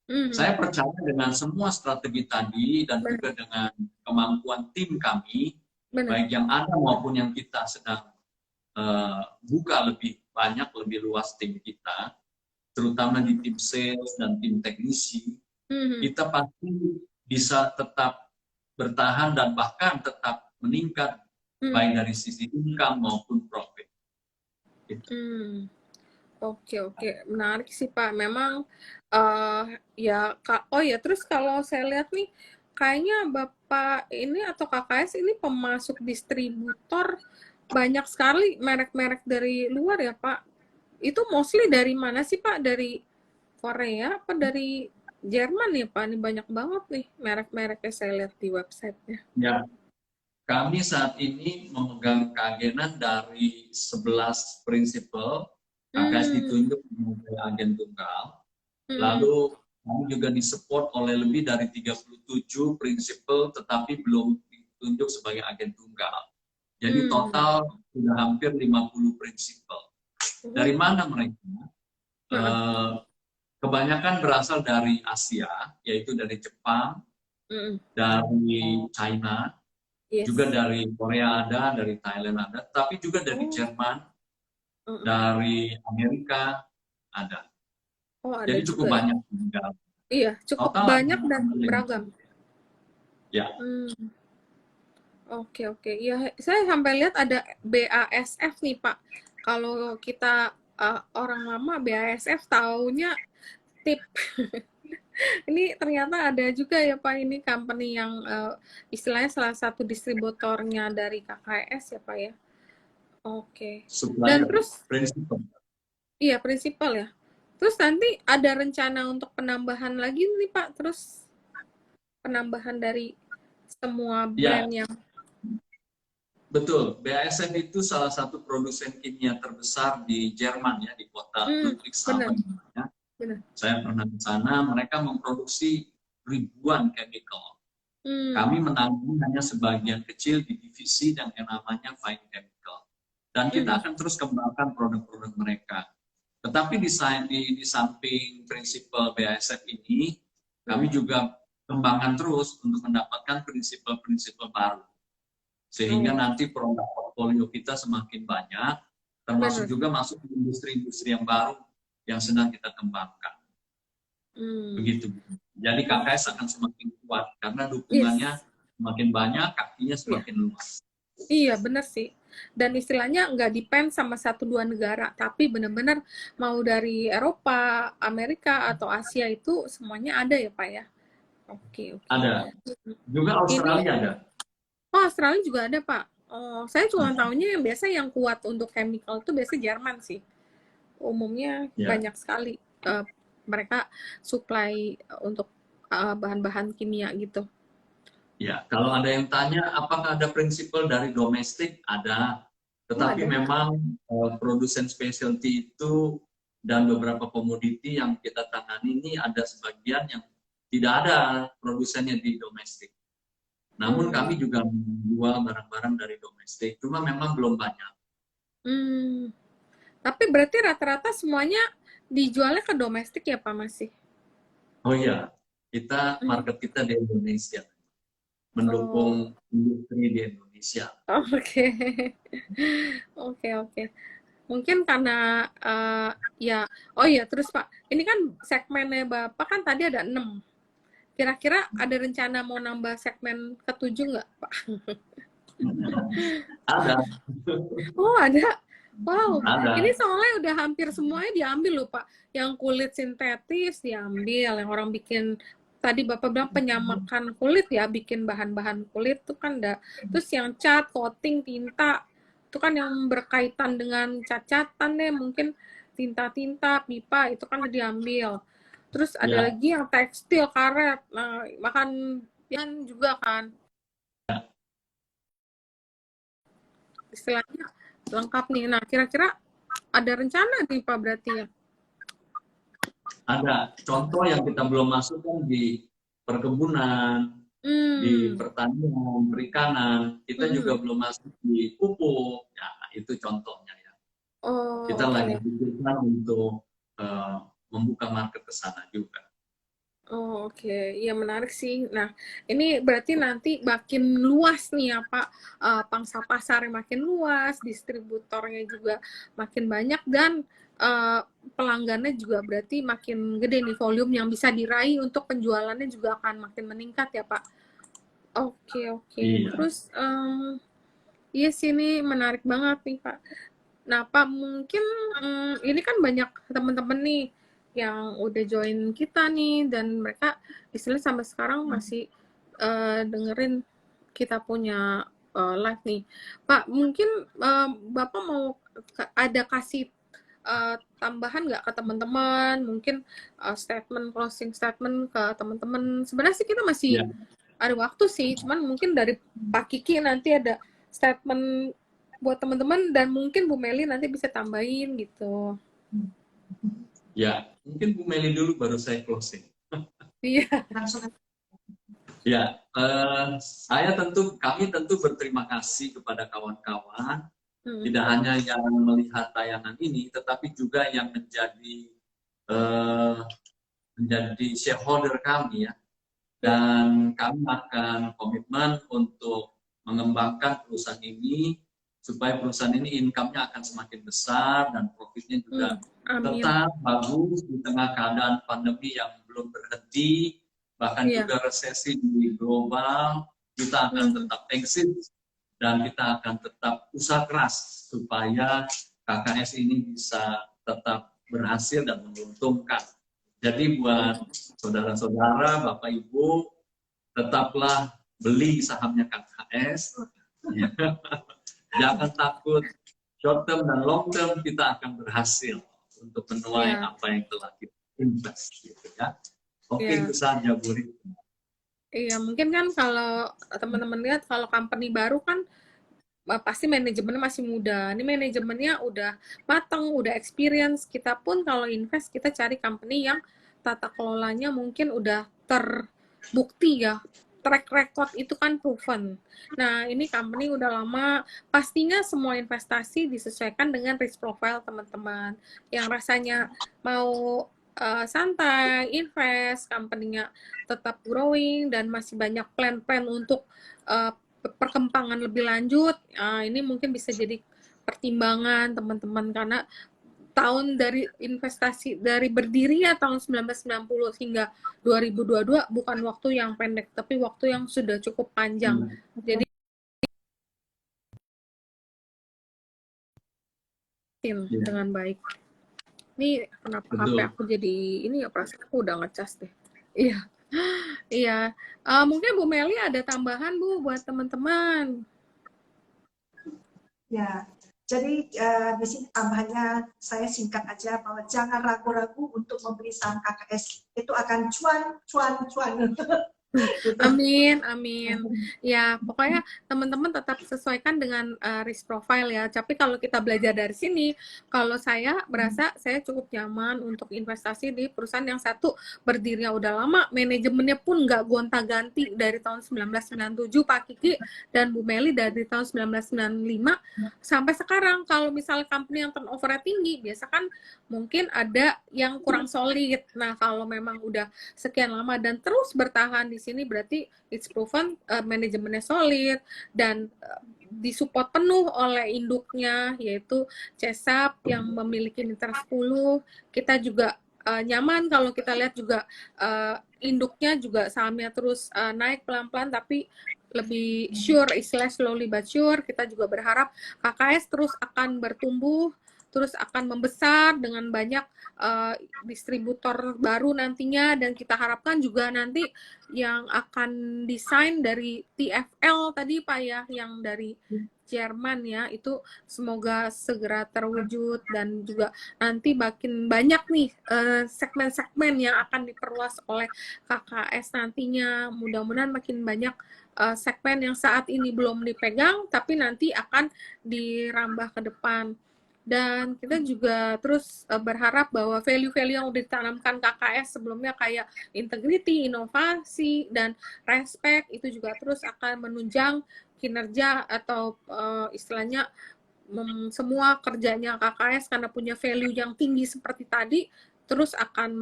Saya percaya dengan semua strategi tadi dan juga dengan kemampuan tim kami, baik yang ada maupun yang kita sedang buka lebih banyak, lebih luas tim kita, terutama di tim sales dan tim teknisi, kita pasti bisa tetap bertahan dan bahkan tetap meningkat, baik dari sisi income maupun profit. Oke, menarik sih Pak. Memang ya Kak. Oh ya, terus kalau saya lihat nih, kayaknya Bapak ini atau KKS ini pemasok distributor banyak sekali merek-merek dari luar ya Pak. Itu mostly dari mana sih Pak? Dari Korea apa dari Jerman ya Pak? Ini banyak banget nih merek-mereknya saya lihat di websitenya. Ya, kami saat ini memegang keagenan dari 11 prinsipal. KKS ditunjuk sebagai agen tunggal. Lalu kami juga disupport oleh lebih dari 37 prinsipal, tetapi belum ditunjuk sebagai agen tunggal. Jadi total sudah hampir 50 prinsipal. Dari mana mereka? Kebanyakan berasal dari Asia, yaitu dari Jepang, dari China, juga dari Korea ada, dari Thailand ada, tapi juga dari Jerman, dari Amerika ada. Ada jadi cukup banyak juga. Iya, cukup total banyak dan beragam. Ya. Oke. Ya, saya sampai lihat ada BASF nih Pak. Kalau kita orang lama BASF taunya tip. Ini ternyata ada juga ya Pak, ini company yang istilahnya salah satu distributornya dari KKS ya Pak ya. Oke. Dan terus prinsipal. Iya, prinsipal ya. Terus nanti ada rencana untuk penambahan lagi nih Pak, terus penambahan dari semua brand yang betul. BASF itu salah satu produsen kimia terbesar di Jerman ya, di kota Ludwigshafen. Saya pernah ke sana, mereka memproduksi ribuan chemical. Kami menanggung hanya sebagian kecil di divisi yang namanya fine chemical. Dan kita akan terus kembangkan produk-produk mereka. Tetapi di samping prinsipal BASF ini, kami juga kembangkan terus untuk mendapatkan prinsipal-prinsipal baru. Sehingga nanti produk portfolio kita semakin banyak, termasuk juga masuk ke industri-industri yang baru yang sedang kita kembangkan. Begitu. Jadi KKS akan semakin kuat, karena dukungannya semakin banyak, kakinya semakin luas. Iya, benar sih. Dan istilahnya nggak depend sama 1-2 negara, tapi benar-benar mau dari Eropa, Amerika, atau Asia itu semuanya ada ya Pak ya? Oke. Ada. Juga Australia ada. Oh, Australia juga ada Pak. Oh, saya cuma tahunya yang biasa yang kuat untuk chemical itu biasa Jerman sih. Umumnya banyak sekali mereka supply untuk bahan-bahan kimia gitu. Ya, kalau ada yang tanya apakah ada prinsipal dari domestik, ada. Tetapi memang produsen specialty itu dan beberapa komoditi yang kita tangani ini ada sebagian yang tidak ada produsennya di domestik. Namun kami juga menjual barang-barang dari domestik, cuma memang belum banyak. Tapi berarti rata-rata semuanya dijualnya ke domestik ya Pak masih? Oh iya, market kita di Indonesia. Mendukung industri di Indonesia. Oke. Mungkin karena terus Pak, ini kan segmennya Bapak kan tadi ada 6. Kira-kira ada rencana mau nambah segmen ke-7 nggak Pak? Ada. Oh ada. Wow, ini Ada. soalnya udah hampir semuanya diambil loh Pak. Yang kulit sintetis diambil, yang orang bikin tadi Bapak bilang penyamakan kulit ya, bikin bahan-bahan kulit tuh kan enggak. Terus yang cat, coating, tinta, itu kan yang berkaitan dengan cat-catan deh, mungkin tinta-tinta, pipa, itu kan udah diambil. Terus ada Ya, lagi yang tekstil, karet, nah, makan yang juga kan. Istilahnya lengkap nih. Nah, kira-kira ada rencana nih Pak berarti ya? ada. Contoh yang kita belum masukkan di perkebunan, di Hmm, pertanian, perikanan, kita mhm. juga belum masuk di pupuk. Ya, itu contohnya ya. Oh, Kita lagi oke. pikirkan untuk membuka market ke sana juga. Oh, oke. Iya, menarik sih. Nah, ini berarti nanti makin luas nih ya, Pak. Pangsa pasarnya makin luas, distributornya juga makin banyak, dan eh, pelanggannya juga berarti makin gede nih volume yang bisa diraih untuk penjualannya juga akan makin meningkat ya, Pak. Oke, oke. Iya. Terus, iya sih ini menarik banget nih, Pak. Nah, Pak, mungkin ini kan banyak teman-teman nih yang udah join kita nih, dan mereka istilahnya sampai sekarang masih dengerin kita punya live nih. Pak, mungkin Bapak mau ada kasih tambahan nggak ke teman-teman? Mungkin statement, closing statement ke teman-teman. Sebenarnya sih kita masih Ya. ada waktu sih, cuman mungkin dari Pak Kiki nanti ada statement buat teman-teman, dan mungkin Bu Meli nanti bisa tambahin gitu. Ya, mungkin Bu Meli dulu baru saya closing. Iya. Langsung. Ya, kami tentu berterima kasih kepada kawan-kawan, Hmm. tidak hanya yang melihat tayangan ini, tetapi juga yang eh, menjadi shareholder kami ya. Ya. Dan kami akan komitmen untuk mengembangkan perusahaan ini supaya perusahaan ini income-nya akan semakin besar dan profitnya juga Amin. tetap bagus di tengah keadaan pandemi yang belum berhenti, bahkan Iya. juga resesi di global. Kita akan Hmm. tetap eksis dan kita akan tetap usaha keras supaya KKS ini bisa tetap berhasil dan menguntungkan. Jadi buat saudara-saudara, Bapak Ibu, tetaplah beli sahamnya KKS. Jangan takut, short term dan long term kita akan berhasil untuk menuai Iya. apa yang telah kita invest. Gitu ya. Oke, Iya. itu saja Bu Rita. Iya, mungkin kan kalau teman-teman lihat kalau company baru kan pasti manajemennya masih muda. Ini manajemennya udah matang, udah experience. Kita pun kalau invest kita cari company yang tata kelolanya mungkin udah terbukti ya. Track record itu kan proven. Nah, ini company udah lama, pastinya semua investasi disesuaikan dengan risk profile teman-teman. Yang rasanya mau santai, invest, company-nya tetap growing, dan masih banyak plan-plan untuk uh, perkembangan lebih lanjut, ini mungkin bisa jadi pertimbangan teman-teman, karena tahun dari investasi dari berdirinya tahun 1990 hingga 2022 bukan waktu yang pendek, tapi waktu yang sudah cukup panjang. Jadi Ya, dengan baik. Ini kenapa HP betul. aku jadi ini ya, perasaan aku udah ngecas deh. Iya, iya. Mungkin Bu Meli ada tambahan Bu buat teman-teman. Ya, jadi di sini tambahannya saya singkat aja bahwa jangan ragu-ragu untuk membeli saham KKS. Itu akan cuan, cuan, cuan. Gitu. Amin, amin. Ya, pokoknya teman-teman tetap sesuaikan dengan risk profile ya. Tapi kalau kita belajar dari sini, kalau saya berasa saya cukup nyaman untuk investasi di perusahaan yang satu berdirinya udah lama, manajemennya pun nggak gonta-ganti dari tahun 1997, Pak Kiki dan Bu Meli dari tahun 1995 sampai sekarang. Kalau misalnya company yang turnover tinggi, biasa kan mungkin ada yang kurang solid. Nah, kalau memang udah sekian lama dan terus bertahan di sini, berarti it's proven manajemennya solid dan disupport penuh oleh induknya, yaitu CESAP yang memiliki mitra 10. Kita juga nyaman kalau kita lihat juga induknya juga sahamnya terus naik pelan-pelan, tapi lebih sure, istilah slowly but sure. Kita juga berharap KKS terus akan bertumbuh, terus akan membesar dengan banyak distributor baru nantinya, dan kita harapkan juga nanti yang akan desain dari TFL tadi Pak ya, yang dari Jerman ya, itu semoga segera terwujud, dan juga nanti makin banyak nih segmen-segmen yang akan diperluas oleh KKS nantinya. Mudah-mudahan makin banyak segmen yang saat ini belum dipegang tapi nanti akan dirambah ke depan. Dan kita juga terus berharap bahwa value-value yang udah ditanamkan KKS sebelumnya kayak integrity, inovasi, dan respect itu juga terus akan menunjang kinerja atau istilahnya semua kerjanya KKS, karena punya value yang tinggi seperti tadi, terus akan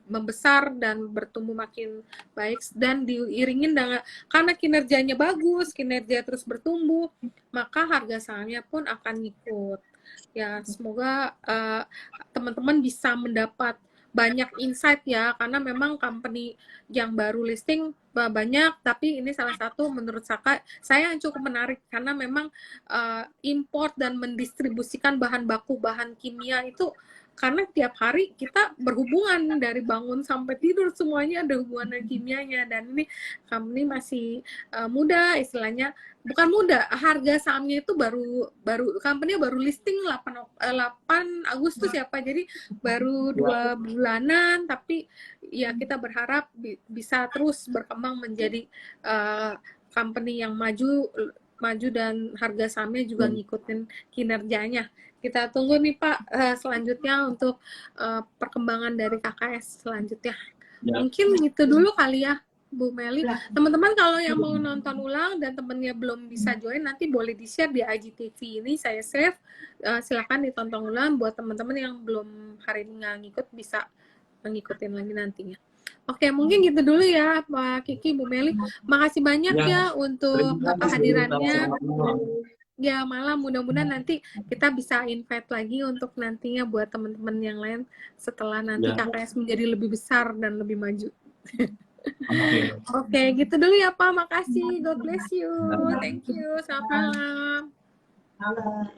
membesar dan bertumbuh makin baik, dan diiringin dengan karena kinerjanya bagus, kinerja terus bertumbuh, maka harga sahamnya pun akan ngikut. Ya, semoga teman-teman bisa mendapat banyak insight ya, karena memang company yang baru listing banyak, tapi ini salah satu menurut saya yang cukup menarik, karena memang import dan mendistribusikan bahan baku, bahan kimia itu, karena tiap hari kita berhubungan dari bangun sampai tidur semuanya ada hubungan kimianya, dan ini company masih muda istilahnya, bukan muda, harga sahamnya itu baru company baru listing 8 Agustus ya Pak, jadi baru 2 bulanan, tapi ya kita berharap bisa terus berkembang menjadi company yang maju dan harga sahamnya juga ngikutin kinerjanya. Kita tunggu nih Pak selanjutnya untuk perkembangan dari KKS selanjutnya. Ya. Mungkin gitu dulu kali ya Bu Meli. Teman-teman kalau yang mau nonton ulang dan temennya belum bisa join, nanti boleh di-share di IGTV ini, saya save. Silakan ditonton ulang buat teman-teman yang belum hari ini nggak ngikut, bisa mengikutin lagi nantinya. Oke, mungkin gitu dulu ya Pak Kiki, Bu Meli. Makasih banyak ya untuk kehadirannya. Ya, malam, mudah-mudahan nanti kita bisa invite lagi untuk nantinya buat teman-teman yang lain setelah nanti KKS menjadi lebih besar dan lebih maju. Oke, gitu dulu ya Pak. Makasih. God bless you. Thank you. Selamat malam.